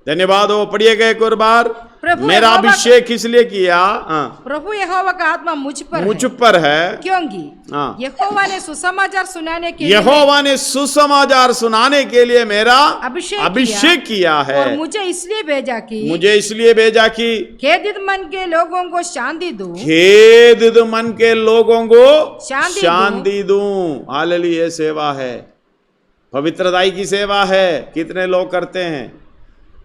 धन्यवाद हो। पढ़िएगा एक और बार। मेरा अभिषेक किस लिए किया? प्रभु यहोवा का आत्मा मुझ पर है, क्योंकि यहोवा ने सुसमाचार सुनाने के लिए मेरा अभिषेक किया है, और मुझे इसलिए भेजा कि खेदित मन के लोगों को शांति दूं, शांति दूं। हालेलुया, ये सेवा है, पवित्रताई की सेवा है। कितने लोग करते हैं?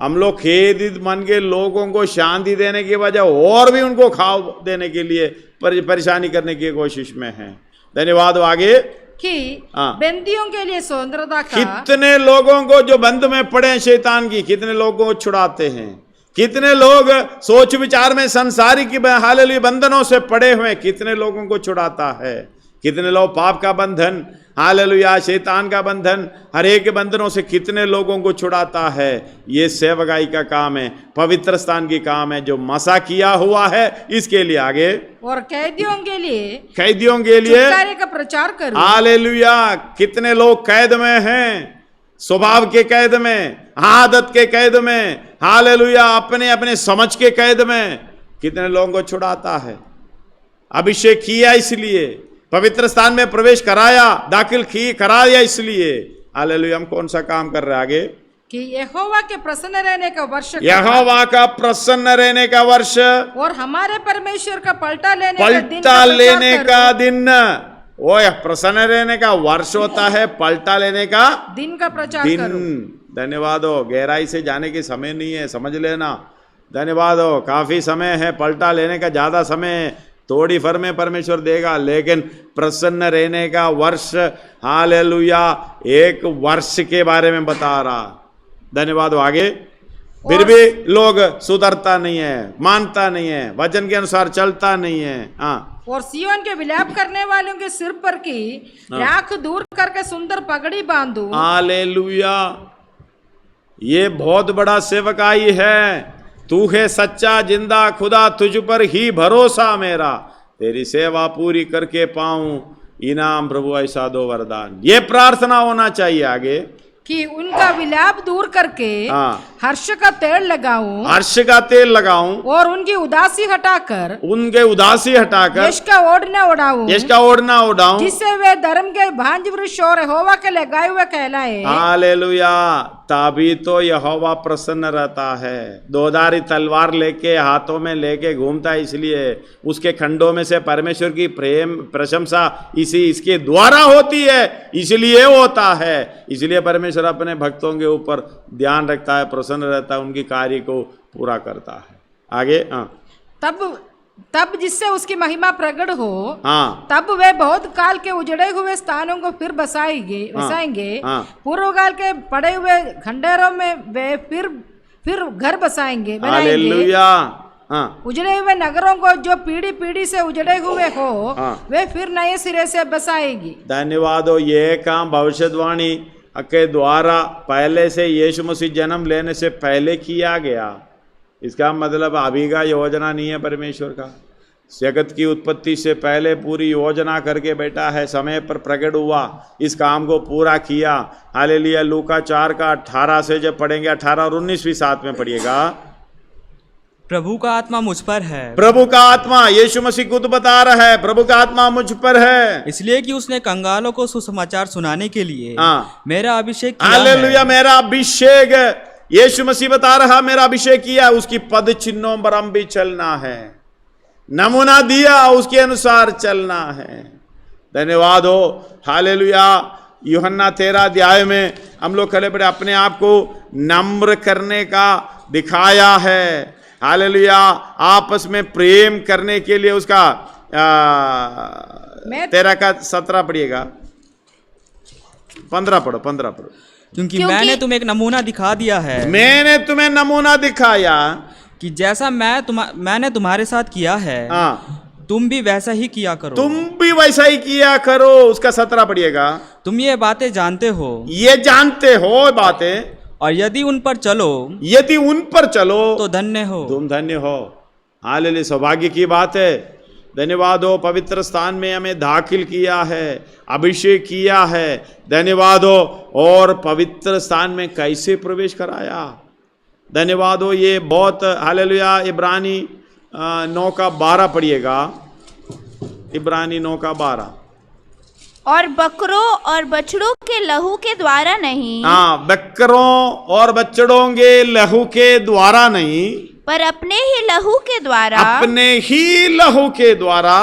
हम लोग खेदित मन के लोगों को शांति देने के बजाय और भी उनको खाव देने के लिए परेशानी करने की कोशिश में हैं। धन्यवाद। आगे कि बंदियों के लिए स्वतंत्रता का, कितने लोगों को जो बंद में पड़े हैं शैतान की, कितने लोगों को छुड़ाते हैं। कितने लोग सोच विचार में संसारिक हालेलुया बंधनों से पड़े हुए, कितने लोगों को छुड़ाता है। कितने लोग पाप का बंधन, हालेलुया शैतान का बंधन, हर एक बंधनों से कितने लोगों को छुड़ाता है। ये सेवकाई का काम है, पवित्र स्थान की काम है, जो मसा किया हुआ है इसके लिए आगे। और कैदियों के लिए छुटकारे का प्रचार करो। हालेलुया, कितने लोग कैद में हैं, स्वभाव के कैद में, आदत के कैद में, हालेलुया अपने अपने समझ के कैद में। कितने लोगों को छुड़ाता है। अभिषेक किया इसलिए, पवित्र स्थान में प्रवेश कराया, दाखिल कराया इसलिए। हालेलुया, हम कौन सा काम कर रहे हैं आगे कि यहोवा के प्रसन्न रहने का वर्ष, यहोवा का प्रसन्न रहने का वर्ष और हमारे परमेश्वर का पलटा लेने का दिन। वो प्रसन्न रहने का वर्ष होता है, पलटा लेने का दिन का प्रचार करो। धन्यवाद हो, गहराई से जाने की समय नहीं है, समझ लेना। धन्यवाद हो, काफी समय है, पलटा लेने का ज्यादा समय है, थोड़ी फर में परमेश्वर देगा, लेकिन प्रसन्न रहने का वर्ष, हालेलुया एक वर्ष के बारे में बता रहा। धन्यवाद हो। आगे फिर भी लोग सुधरता नहीं है, मानता नहीं है, वचन के अनुसार चलता नहीं है। हाँ, और सियोन के विलाप करने वालों के सिर पर की राख दूर करके सुंदर पगड़ी बांधो। हालेलुया, ये बहुत बड़ा सेवकाई है। तू है सच्चा जिंदा खुदा, तुझ पर ही भरोसा मेरा, तेरी सेवा पूरी करके पाऊं इनाम प्रभु ऐसा दो वरदान। ये प्रार्थना होना चाहिए आगे कि उनका विलाप दूर करके हर्ष का तेल लगाऊं, हर्ष का तेल लगाऊं, और उनकी उदासी हटाकर यश का ओढ़ना उड़ाऊं, जिससे वे धर्म के भांज वृक्ष और यहोवा के लगाए हुए कहलाए। हालेलुया, तभी तो यहोवा प्रसन्न रहता है। दोधारी तलवार लेके हाथों में लेके घूमता है, इसलिए उसके खंडों में से परमेश्वर की प्रेम प्रशंसा इसके द्वारा होती है, इसलिए होता है। इसलिए परमेश्वर अपने भक्तों के ऊपर ध्यान रखता है, प्रसन्न रहता है, उनकी कार्य को पूरा करता है। आगे तब जिससे उसकी महिमा प्रकट हो, तब वे बहुत काल के उजड़े हुए स्थानों को फिर बसाएंगे। पूर्व काल के पड़े हुए खंडहरों में वे फिर घर बनाएंगे। उजड़े हुए नगरों को जो पीढ़ी पीढ़ी से उजड़े हुए हो, वे फिर नए सिरे से बसाएगी। धन्यवाद हो। ये काम भविष्यवाणी के द्वारा पहले से यीशु मसीह जन्म लेने से पहले किया गया। इसका मतलब अभी का योजना नहीं है परमेश्वर का। जगत की उत्पत्ति से पहले पूरी योजना करके बैठा है, समय पर प्रकट हुआ, इस काम को पूरा किया। हालेलुया। लूका 4 का 18 से जब पढ़ेंगे, 18 और 19 भी साथ में पढ़िएगा। प्रभु का आत्मा मुझ पर है। प्रभु का आत्मा, यीशु मसीह खुद बता रहा है, प्रभु का आत्मा मुझ पर है, इसलिए कि उसने कंगालों को सुसमाचार सुनाने के लिए मेरा अभिषेक किया। हालेलुया, मेरा अभिषेक, यीशु मसीह बता रहा मेरा अभिषेक किया, उसकी पद चिन्हों पर हम भी चलना है, नमूना दिया उसके अनुसार चलना है। धन्यवाद हो। हालेलुया। यूहन्ना 13 अध्याय में हम लोग खड़े पड़े अपने आप को नम्र करने का दिखाया है। हालेलुया। आपस में प्रेम करने के लिए उसका 13 का 17 पढ़िएगा, 15 पढ़ो, 15 पढ़ो। क्योंकि मैंने तुम्हें एक नमूना दिखा दिया है, मैंने तुम्हें नमूना दिखाया कि जैसा मैंने तुम्हारे साथ किया है, तुम भी वैसा ही किया करो। तुम भी वैसा ही किया करो। उसका 17 पढ़िएगा। तुम ये बातें जानते हो, ये जानते हो बातें, और यदि उन पर चलो तो धन्य हो, तुम धन्य हो। हालेलुया, सौभाग्य की बात है। धन्यवाद हो। पवित्र स्थान में हमें दाखिल किया है, अभिषेक किया है। धन्यवाद हो। और पवित्र स्थान में कैसे प्रवेश कराया। धन्यवाद हो। ये बहुत, हालेलुया। इब्रानी 9 का 12 पढ़िएगा। इब्रानी 9 का 12। और बकरों और बछड़ों के लहू के द्वारा नहीं, बकरों और बछड़ों के लहू के द्वारा नहीं, पर अपने ही लहू के द्वारा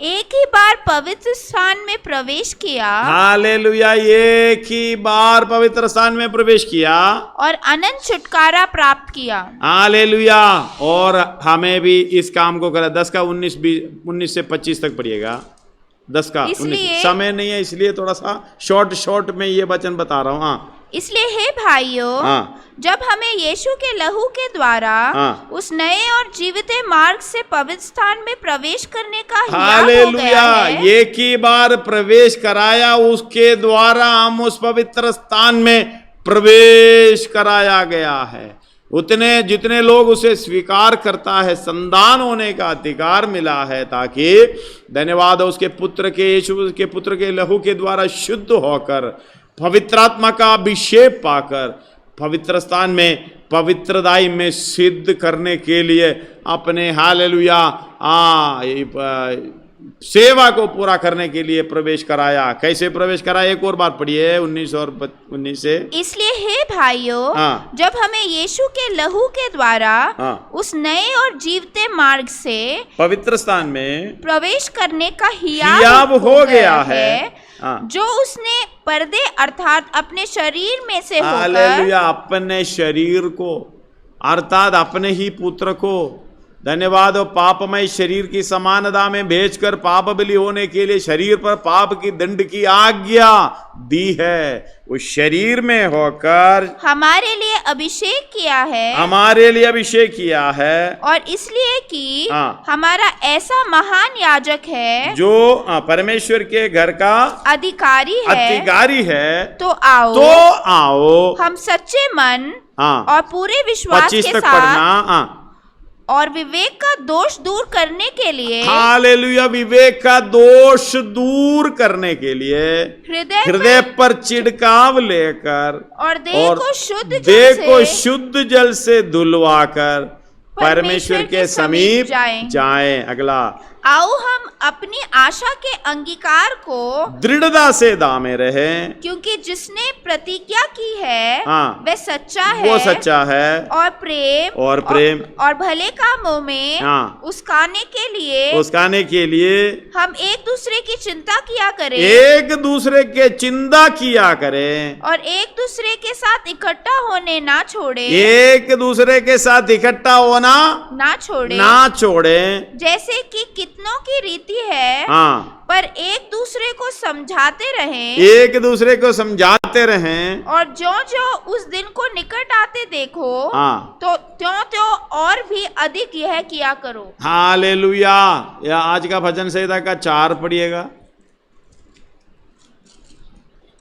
एक ही बार पवित्र स्थान में प्रवेश किया। हालेलुया। एक ही बार पवित्र स्थान में प्रवेश किया और अनंत छुटकारा प्राप्त किया। हालेलुया। और हमें भी इस काम को करा। 10 का 19 से 25 तक पढ़िएगा। 10 का 19। समय नहीं है इसलिए थोड़ा सा शॉर्ट में ये वचन बता रहा हूँ। हाँ, इसलिए हे भाइयों, जब हमें यीशु के लहू के द्वारा उस नए और जीवित मार्ग से पवित्र स्थान में प्रवेश करने का हालेलुया, एक ही बार प्रवेश कराया, उसके द्वारा हम उस पवित्र स्थान में प्रवेश कराया गया है। उतने जितने लोग उसे स्वीकार करता है, संतान होने का अधिकार मिला है, ताकि धन्यवाद उसके पुत्र के, यीशु के पुत्र के लहू के द्वारा शुद्ध होकर पवित्र आत्मा का अभिषेक पाकर पवित्र स्थान में पवित्रदाई में सिद्ध करने के लिए अपने हालेलुया सेवा को पूरा करने के लिए प्रवेश कराया। कैसे प्रवेश कराया, एक और बात पढ़िए 19 और 19 से। इसलिए हे भाइयों, जब हमें यीशु के लहू के द्वारा उस नए और जीवते मार्ग से पवित्र स्थान में प्रवेश करने का हियाव हो गया है, जो उसने पर्दे अर्थात अपने शरीर में से होकर, अपने शरीर को अर्थात अपने ही पुत्र को धन्यवाद और पापमय शरीर की समानता में भेजकर पाप बलि होने के लिए शरीर पर पाप की दंड की आज्ञा दी है। उस शरीर में होकर हमारे लिए अभिषेक किया है, हमारे लिए अभिषेक किया है, और इसलिए कि हमारा ऐसा महान याजक है जो परमेश्वर के घर का अधिकारी है। तो आओ हम सच्चे मन और पूरे विश्वास के साथ और विवेक का दोष दूर करने के लिए, हालेलुया, विवेक का दोष दूर करने के लिए हृदय पर छिड़काव लेकर और देह को शुद्ध जल से धुलवाकर परमेश्वर के समीप जाएं। अगला, आओ हम अपनी आशा के अंगीकार को दृढ़ता से दामे रहें, क्योंकि जिसने प्रतिज्ञा की है वह सच्चा है, वो सच्चा है, और प्रेम और भले कामों में उसकाने के लिए हम एक दूसरे की चिंता किया करें, एक दूसरे के चिंता किया करें, और एक दूसरे के साथ इकट्ठा होने ना छोड़े, एक दूसरे के साथ इकट्ठा होना ना छोड़े, जैसे कि कितनों की रीति है, पर एक दूसरे को समझाते रहें, और जो उस दिन को निकट आते देखो तो त्यों और भी अधिक यह किया करो। हालेलुया। या आज का भजन संहिता का 4 पढ़िएगा।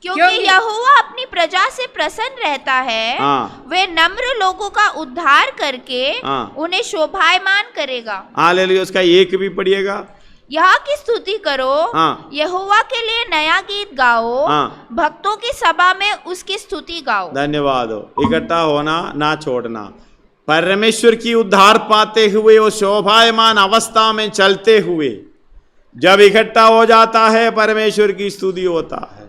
क्योंकि यहोवा अपनी प्रजा से प्रसन्न रहता है, वे नम्र लोगों का उद्धार करके उन्हें शोभायमान करेगा। हालेलुया। उसका 1 भी पढ़िएगा। यहाँ की स्तुति करो, यहोवा के लिए नया गीत गाओ, भक्तों की सभा में उसकी स्तुति गाओ। धन्यवाद हो। इकट्ठा होना ना छोड़ना, परमेश्वर की उद्धार पाते हुए वो शोभायमान अवस्था में चलते हुए जब इकट्ठा हो जाता है परमेश्वर की स्तुति होता है।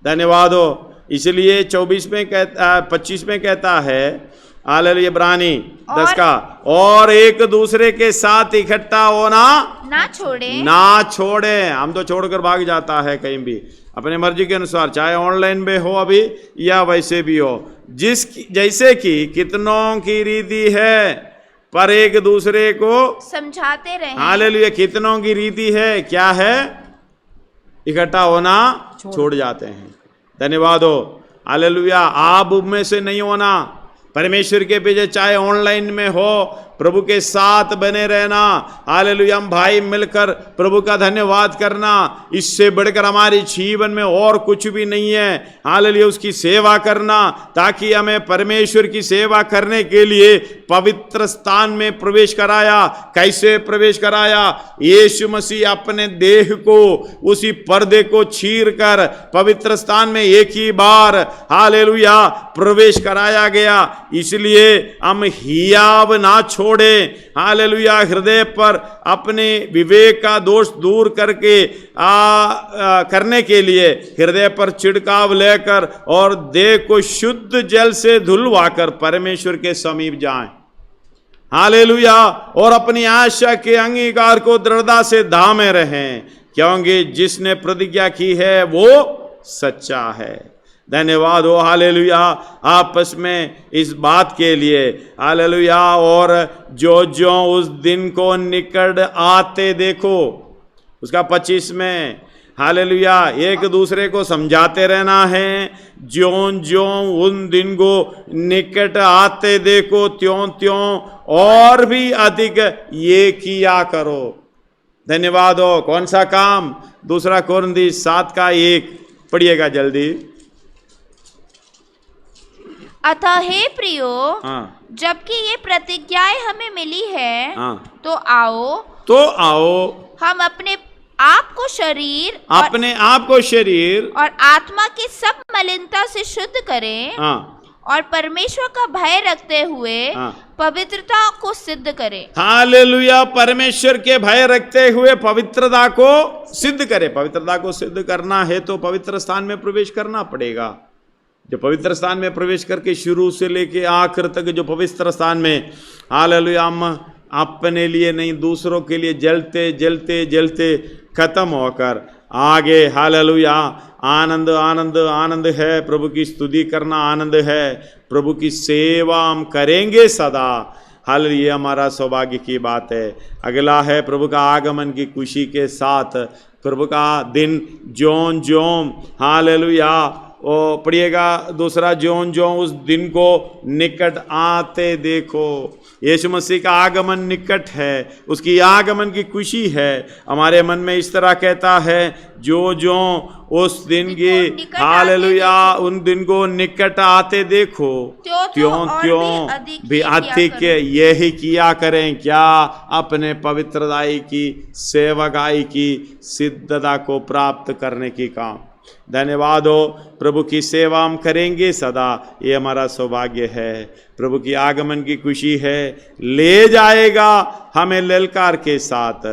धन्यवाद हो। इसलिए 25 में कहता है हालेलुया, इब्रानी 10 का, और एक दूसरे के साथ इकट्ठा होना ना छोड़े। हम तो छोड़कर भाग जाता है कहीं भी अपने मर्जी के अनुसार, चाहे ऑनलाइन में हो अभी या वैसे भी हो, जैसे कि कितनों की रीति है, पर एक दूसरे को समझाते रहे। हालेलुया। कितनों की रीति है, क्या है, इकट्ठा होना छोड़ जाते हैं। धन्यवाद हो। हालेलुया। आप में से नहीं होना, परमेश्वर के पीछे चाहे ऑनलाइन में हो, प्रभु के साथ बने रहना। हालेलुया। हम भाई मिलकर प्रभु का धन्यवाद करना, इससे बढ़कर हमारे जीवन में और कुछ भी नहीं है। हालेलुया। उसकी सेवा करना, ताकि हमें परमेश्वर की सेवा करने के लिए पवित्र स्थान में प्रवेश कराया। कैसे प्रवेश कराया? यीशु मसीह अपने देह को, उसी पर्दे को चीर कर पवित्र स्थान में एक ही बार हालेलुया प्रवेश कराया गया। इसलिए हम हियाव ना छोड़े। हालेलुया। हृदय पर अपने विवेक का दोष दूर करके करने के लिए हृदय पर छिड़काव लेकर और देह को शुद्ध जल से धुलवाकर परमेश्वर के समीप जाएं। हालेलुया। और अपनी आशा के अंगीकार को दृढ़ता से थामे रहें, क्योंकि जिसने प्रतिज्ञा की है वो सच्चा है। धन्यवाद हो। हालेलुया। आपस में इस बात के लिए हालेलुया। और जो उस दिन को निकट आते देखो, उसका 25 में हालेलुया, एक दूसरे को समझाते रहना है, ज्यों ज्यों उन दिन को निकट आते देखो त्यों त्यों और भी अधिक ये किया करो। धन्यवाद हो। कौन सा काम? 2 कोरिन्थियों 7:1 पढ़िएगा जल्दी। अतः हे प्रियो, जबकि ये प्रतिज्ञाएं हमें मिली है, तो आओ हम अपने आप को शरीर और आत्मा की सब मलिनता से शुद्ध करें, और परमेश्वर का भय रखते हुए पवित्रता को सिद्ध करें। हालेलुया। परमेश्वर के भय रखते हुए पवित्रता को सिद्ध करें। पवित्रता को सिद्ध करना है तो पवित्र स्थान में प्रवेश करना पड़ेगा। जो पवित्र स्थान में प्रवेश करके शुरू से लेके आखिर तक जो पवित्र स्थान में हालेलुया हम अपने लिए नहीं दूसरों के लिए जलते जलते जलते खत्म होकर आगे हालेलुया आनंद आनंद आनंद है। प्रभु की स्तुति करना आनंद है। प्रभु की सेवा हम करेंगे सदा। हालेलुया, ये हमारा सौभाग्य की बात है। अगला है प्रभु का आगमन की खुशी के साथ प्रभु का दिन ज्यों ज्यों हालेलुया ओ पढ़िएगा 2 ज्यों ज्यों उस दिन को निकट आते देखो। यीशु मसीह का आगमन निकट है, उसकी आगमन की खुशी है। हमारे मन में इस तरह कहता है, जो जो उस दिन की हालेलुया उन दिन को निकट आते देखो त्यों त्यों भी अधिक यही किया करें। क्या? अपने पवित्रताई की सेवकाई की सिद्धता को प्राप्त करने की काम। धन्यवाद हो। प्रभु की सेवा हम करेंगे सदा, ये हमारा सौभाग्य है। प्रभु की आगमन की खुशी है, ले जाएगा हमें ललकार के साथ,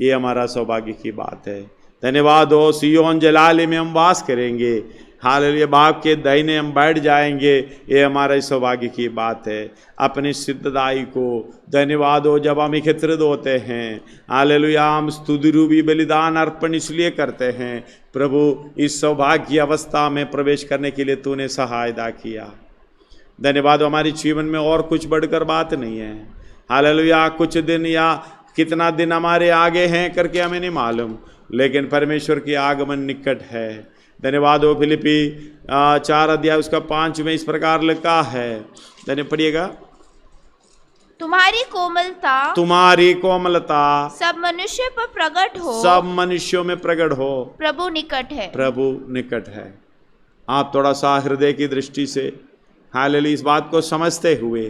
ये हमारा सौभाग्य की बात है। धन्यवाद हो। सियोन जलाली में हम वास करेंगे। हालेलुया, बाप के दाहिने हम बैठ जाएंगे, ये हमारे सौभाग्य की बात है। अपनी सिद्धताई को धन्यवाद हो। जब हम एकत्रित होते हैं हालेलुया, हम स्तुति रूपी बलिदान अर्पण इसलिए करते हैं, प्रभु इस सौभाग्य की अवस्था में प्रवेश करने के लिए तूने सहायता किया। धन्यवाद। हमारे जीवन में और कुछ बढ़कर बात नहीं है। हालेलुया, कुछ दिन या कितना दिन हमारे आगे हैं करके हमें नहीं मालूम, लेकिन परमेश्वर की आगमन निकट है। धन्यवाद हो। फिलिपी 4 अध्याय उसका 5 में इस प्रकार लिखा है। धन्यवाद। पढ़िएगा। तुम्हारी कोमलता सब मनुष्य पर प्रकट हो, सब मनुष्यों में प्रकट हो। प्रभु निकट है, प्रभु निकट है। आप थोड़ा सा हृदय की दृष्टि से हालेलुया इस बात को समझते हुए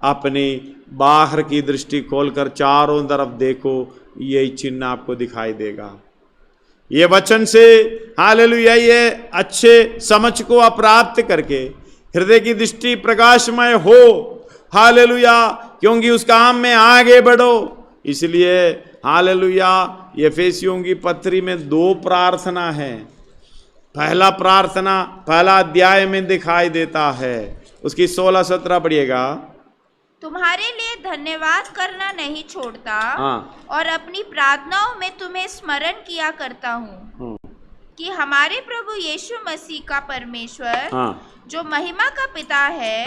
अपनी बाहर की दृष्टि खोलकर चारों तरफ देखो, यही चिन्ह आपको दिखाई देगा। ये वचन से हालेलुया ये अच्छे समझ को आप प्राप्त करके हृदय की दृष्टि प्रकाशमय हो। हालेलुया, क्योंकि उस काम में आगे बढ़ो। इसलिए हालेलुया एफेसियों की पत्री में 2 प्रार्थना है। पहला प्रार्थना पहला अध्याय में दिखाई देता है, उसकी 16-17 पढ़िएगा। तुम्हारे लिए धन्यवाद करना नहीं छोड़ता, और अपनी प्रार्थनाओं में तुम्हें स्मरण किया करता हूँ कि हमारे प्रभु यीशु मसीह का परमेश्वर जो महिमा का पिता है,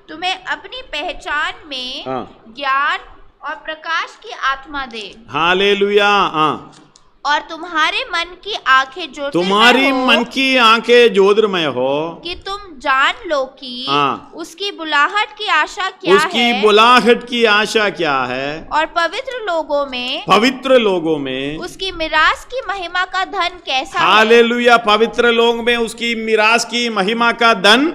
तुम्हें अपनी पहचान में ज्ञान और प्रकाश की आत्मा दे। हालेलुया। और तुम्हारे मन की आंखें ज्योतिर्मय हो कि तुम जान लो कि उसकी बुलाहट की आशा क्या है, उसकी बुलाहट की आशा क्या है, और पवित्र लोगों में उसकी मिरास की महिमा का धन कैसा है। हालेलुया। पवित्र लोग में उसकी मिरास की महिमा का धन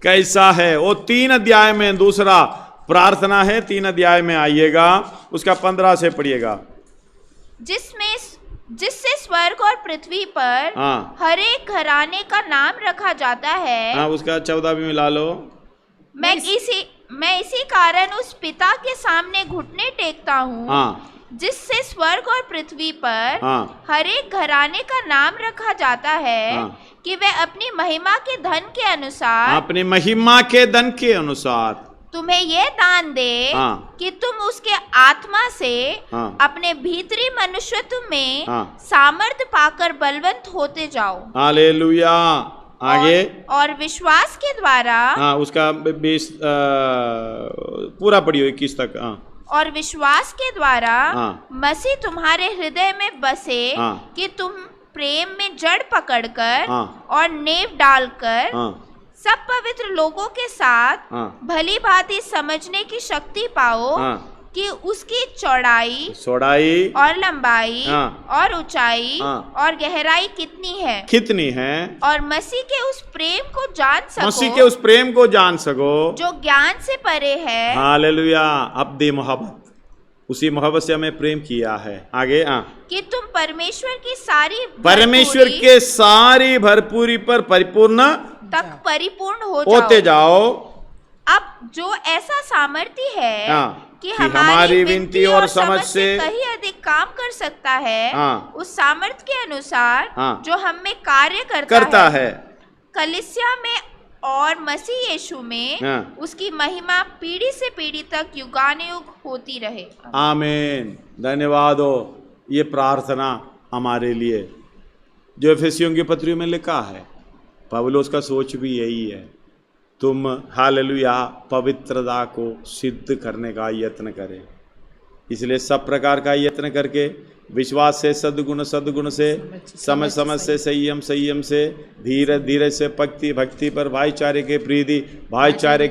कैसा है। वो 3 अध्याय में दूसरा प्रार्थना है। 3 अध्याय में आइएगा, उसका 15 से पढ़िएगा। जिससे स्वर्ग और पृथ्वी पर हर एक घराने का नाम रखा जाता है। उसका 14 भी मिला लो। मैं इसी कारण उस पिता के सामने घुटने टेकता हूँ, जिससे स्वर्ग और पृथ्वी पर हर एक घराने का नाम रखा जाता है, कि वह अपनी महिमा के धन के अनुसार तुम्हें यह दान दे कि तुम उसके आत्मा से अपने भीतरी मनुष्यत्व में सामर्थ्य पाकर बलवंत होते जाओ। हालेलुया। आगे और विश्वास के द्वारा उसका 20 पूरा पढ़ियो 21 तक। और विश्वास के द्वारा मसीह तुम्हारे हृदय में बसे कि तुम प्रेम में जड़ पकड़कर और नेव डालकर सब पवित्र लोगों के साथ भली भांति समझने की शक्ति पाओ कि उसकी चौड़ाई और लंबाई और ऊंचाई और गहराई कितनी है और मसीह के उस प्रेम को जान सको जो ज्ञान से परे है। हालेलुया। अब दे मोहब्बत, उसी मोहब्बत से हमें प्रेम किया है। आगे कि तुम परमेश्वर के सारी भरपूरी पर परिपूर्ण तक परिपूर्ण होते जाओ। अब जो ऐसा सामर्थ्य है कि हमारी विनती और समझ से कहीं अधिक काम कर सकता है, उस सामर्थ्य के अनुसार जो हम में कार्य करता है। कलीसिया में और मसीह यीशु में उसकी महिमा पीढ़ी से पीढ़ी तक युगानुयुग होती रहे। आमीन। धन्यवाद हो। ये प्रार्थना हमारे लिए जो एफेसियों की पत्री में लिखा है, पौलुस का सोच भी यही है। तुम हालेलुया पवित्रता को सिद्ध करने का यत्न करें। इसलिए सब प्रकार का यत्न करके विश्वास से सद्गुण से समझ से संयम से धीरज से भक्ति पर भाईचारे के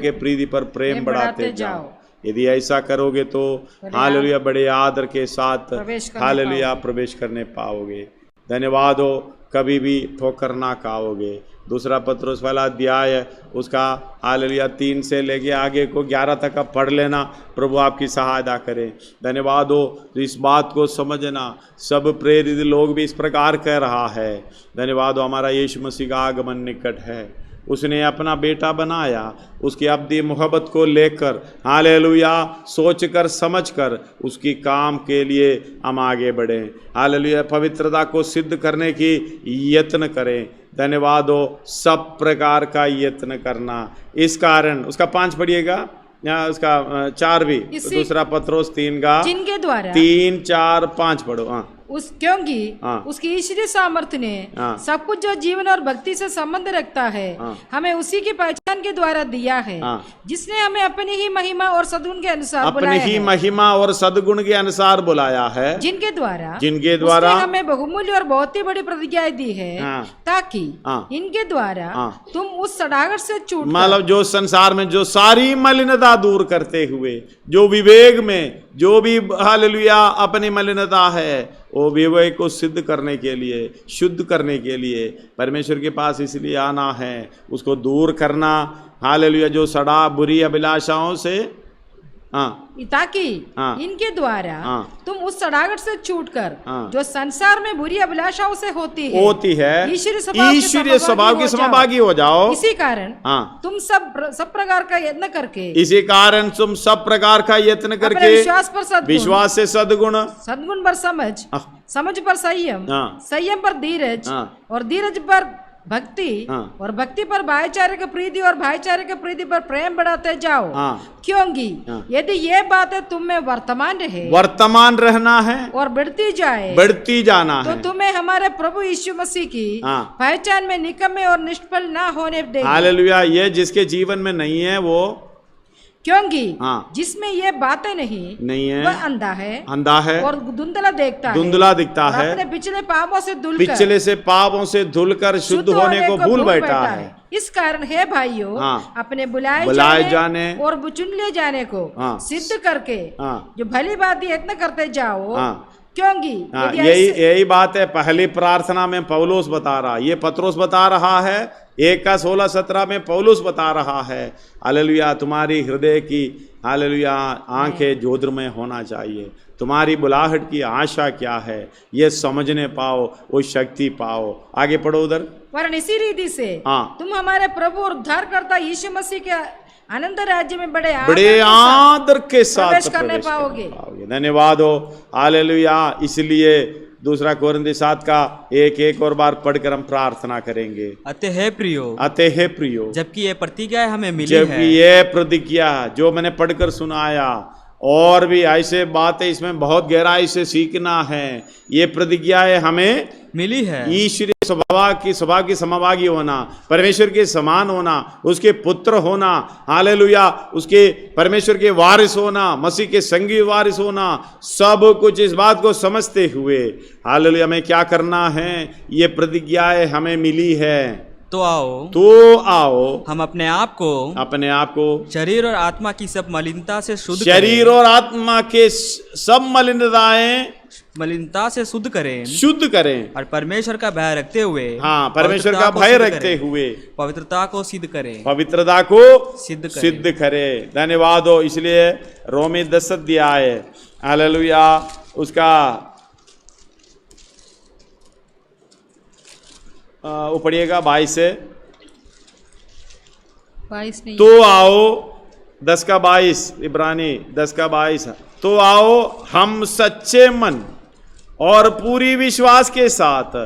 प्रीति पर प्रेम बढ़ाते जाओ। यदि ऐसा करोगे तो हालेलुया बड़े आदर के साथ हालेलुया प्रवेश करने पाओगे। धन्यवाद हो। कभी भी ठोकर ना खाओगे। दूसरा पत्रोस वाला अध्याय उसका हालेलुया 3 से लेके आगे को 11 तक आप पढ़ लेना। प्रभु आपकी सहायता करें। धन्यवाद हो। तो इस बात को समझना, सब प्रेरित लोग भी इस प्रकार कह रहा है। धन्यवाद हो। हमारा यीशु मसीह का आगमन निकट है। उसने अपना बेटा बनाया, उसकी अब्दी मोहब्बत को लेकर हालेलुया सोचकर समझकर उसकी काम के लिए हम आगे बढ़ें। हालेलुया पवित्रता को सिद्ध करने की यत्न करें। धन्यवाद हो। सब प्रकार का यत्न करना। इस कारण उसका 5 पढ़िएगा या उसका 4 भी। दूसरा पत्रोस 3 का जिनके द्वारा 3, 4, 5 पढ़ो। क्योंकि उसकी ईश्वरीय सामर्थ्य ने सब कुछ जो जीवन और भक्ति से संबंध रखता है हमें उसी की पहचान के द्वारा दिया है, जिसने हमें अपनी ही महिमा और सदगुण के अनुसार बुलाया है, जिनके द्वारा हमें बहुमूल्य और बहुत ही बड़ी प्रतिज्ञाएं दी है, ताकि इनके द्वारा तुम उस सड़ाहट से छूट, मतलब जो संसार में जो सारी मलिनता दूर करते हुए, जो विवेक में जो भी हालेलुया अपनी मलिनता है वो विवेक को सिद्ध करने के लिए, शुद्ध करने के लिए परमेश्वर के पास इसलिए आना है, उसको दूर करना। हालेलुया जो सड़ा बुरी अभिलाषाओं से ताकि इनके द्वारा तुम उस सड़ाहट से छूटकर जो संसार में बुरी अभिलाषाओं से होती है ईश्वरीय स्वभाव के समभागी हो जाओ। इसी कारण तुम सब प्रकार का यत्न करके विश्वास से सद्गुण पर समझ पर संयम पर धीरज और धीरज पर भक्ति और भक्ति पर भाईचारे की प्रीति और भाईचारे की प्रीति पर प्रेम बढ़ाते जाओ। क्योंकि यदि ये बातें तुम में वर्तमान रहना है और बढ़ती जाना है, तो तुम्हें हमारे प्रभु यीशु मसीह की पहचान में निकम्मे और निष्फल ना होने देंगे। हालेलुया। ये जिसके जीवन में नहीं है वो, क्योंकि जिसमें ये बातें नहीं है वह अंधा है और धुंधला दिखता है, अपने पिछले पापों से धुलकर शुद्ध होने को भूल बैठा है। इस कारण है भाइयों, अपने बुलाए जाने और चुन ले जाने को सिद्ध करके जो भली बात यत्न करते जाओ। क्योंकि यही बात है पहली प्रार्थना में पौलुस बता रहा, ये पत्रोस बता रहा है, 1:16-17 में पौलुस बता रहा है। हालेलुया तुम्हारी हृदय की हालेलुया आंखें ज्योतिर्मय होना चाहिए। तुम्हारी बुलाहट की आशा क्या है ये समझने पाओ, वो शक्ति पाओ। आगे पढ़ो उधर। वरन इसी रीति से तुम हमारे प्रभु और उद्धारकर्ता यीशु मसीह के अनंत राज्य में बड़े आदर के साथ प्रवेश करने पाओगे। धन्यवाद हो। हालेलुया। इसलिए 2 कोरिन्थी 7 का 1 और बार पढ़कर हम प्रार्थना करेंगे। अतः प्रियो जबकि ये प्रतिज्ञा हमें मिली जबकि ये प्रतिज्ञा जो मैंने पढ़कर सुनाया और भी ऐसे बातें इसमें बहुत गहराई से सीखना है। ये प्रतिज्ञाएं हमें मिली है। ईश्वरीय स्वभाव की समभागी होना, परमेश्वर के समान होना, उसके पुत्र होना, हालेलुया, उसके परमेश्वर के वारिस होना, मसीह के संगी वारिस होना, सब कुछ इस बात को समझते हुए हालेलुया हमें क्या करना है, ये प्रतिज्ञाएं हमें मिली है। तो आओ हम अपने आप को शरीर और आत्मा की सब मलिनता से शरीर और आत्मा के सब मलिनता से शुद्ध करें और परमेश्वर का भय रखते हुए, हाँ, परमेश्वर का भय रखते हुए पवित्रता को सिद्ध करें। धन्यवाद हो। इसलिए रोमी 10 अध्याय हालेलुया उसका पढ़िएगा 22 से 22 नहीं, तो आओ 10 का 22, इब्रानी 10 का 22, तो आओ हम सच्चे मन और पूरी विश्वास के साथ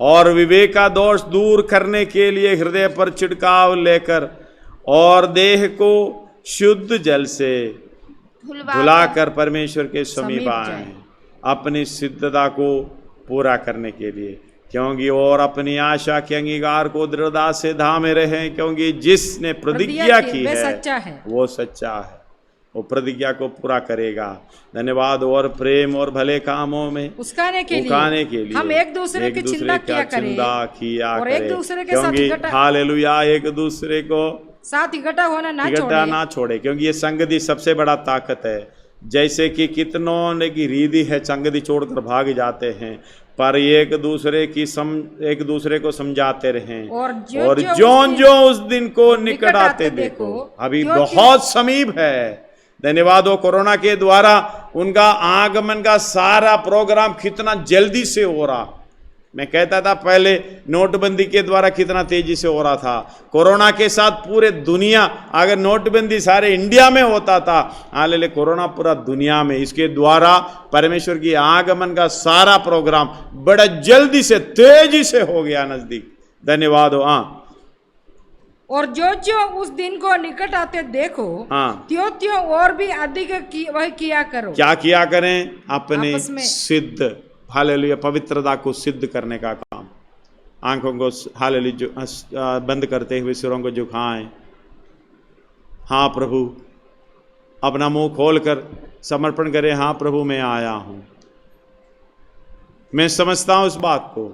और विवेक का दोष दूर करने के लिए हृदय पर छिड़काव लेकर और देह को शुद्ध जल से धुलाकर परमेश्वर के समीप आए, अपनी सिद्धता को पूरा करने के लिए, क्योंकि और अपनी आशा के अंगीकार को दृढ़ता से धामे रहे, क्योंकि जिसने प्रतिज्ञा की है वो सच्चा है, वो प्रतिज्ञा को पूरा करेगा। धन्यवाद। और प्रेम और भले कामों में उकाने के लिए हम एक दूसरे की चिंता किया करें और एक दूसरे के साथ हालेलुया एक दूसरे को साथ इकट्ठा होना ना छोड़े, क्योंकि ये संगति सबसे बड़ा ताकत है। जैसे कि कितनों ने की रीति है संगति छोड़कर भाग जाते हैं, पर एक दूसरे को समझाते रहें और जो उस दिन को निकट आते देखो, अभी बहुत समीप है। धन्यवाद हो। कोरोना के द्वारा उनका आगमन का सारा प्रोग्राम कितना जल्दी से हो रहा। मैं कहता था पहले नोटबंदी के द्वारा कितना तेजी से हो रहा था, कोरोना के साथ पूरे दुनिया, अगर नोटबंदी सारे इंडिया में होता था, हालेलुया कोरोना पूरा दुनिया में, इसके द्वारा परमेश्वर की आगमन का सारा प्रोग्राम बड़ा जल्दी से तेजी से हो गया नजदीक। धन्यवाद हो। हाँ, और जो उस दिन को निकट आते देखो, हाँ, त्यों और भी अधिक वही किया करो। क्या किया करें? अपने सिद्ध हालेलुया पवित्रता को सिद्ध करने का काम। आंखों को हालेलुया बंद करते हुए सिरों को झुकाएं। हाँ प्रभु, अपना मुंह खोलकर समर्पण करें। हाँ प्रभु, मैं आया हूं, मैं समझता हूं इस बात को,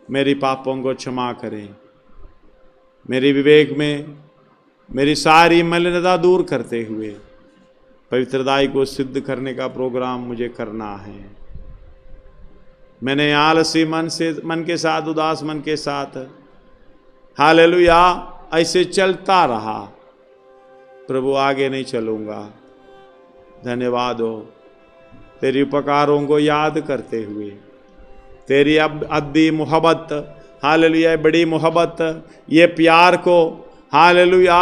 मेरी पापों को क्षमा करें, मेरे विवेक में मेरी सारी मलिनता दूर करते हुए पवित्रता को सिद्ध करने का प्रोग्राम मुझे करना है। मैंने आलसी मन के साथ, उदास मन के साथ हालेलुया ऐसे चलता रहा, प्रभु आगे नहीं चलूंगा। धन्यवाद हो। तेरी उपकारों को याद करते हुए, तेरी अद्दी मोहब्बत, हालेलुया बड़ी मोहब्बत, ये प्यार को, हालेलुया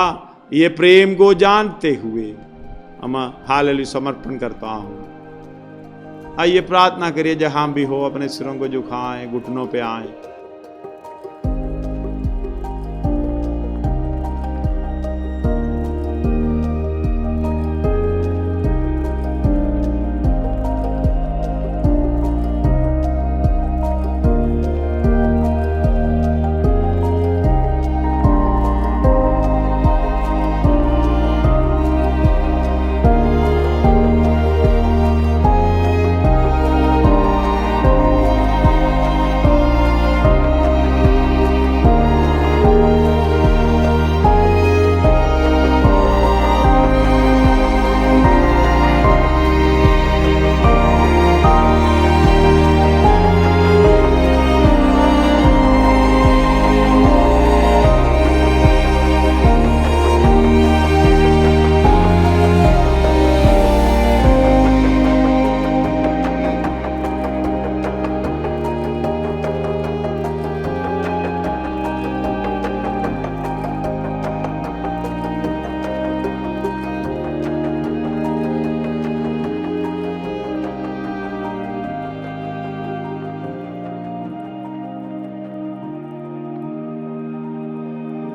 ये प्रेम को जानते हुए हम हालेलुया समर्पण करता हूँ। आइए प्रार्थना करिए, जहां भी हो अपने सिरों को झुकाएं, घुटनों पे आएं।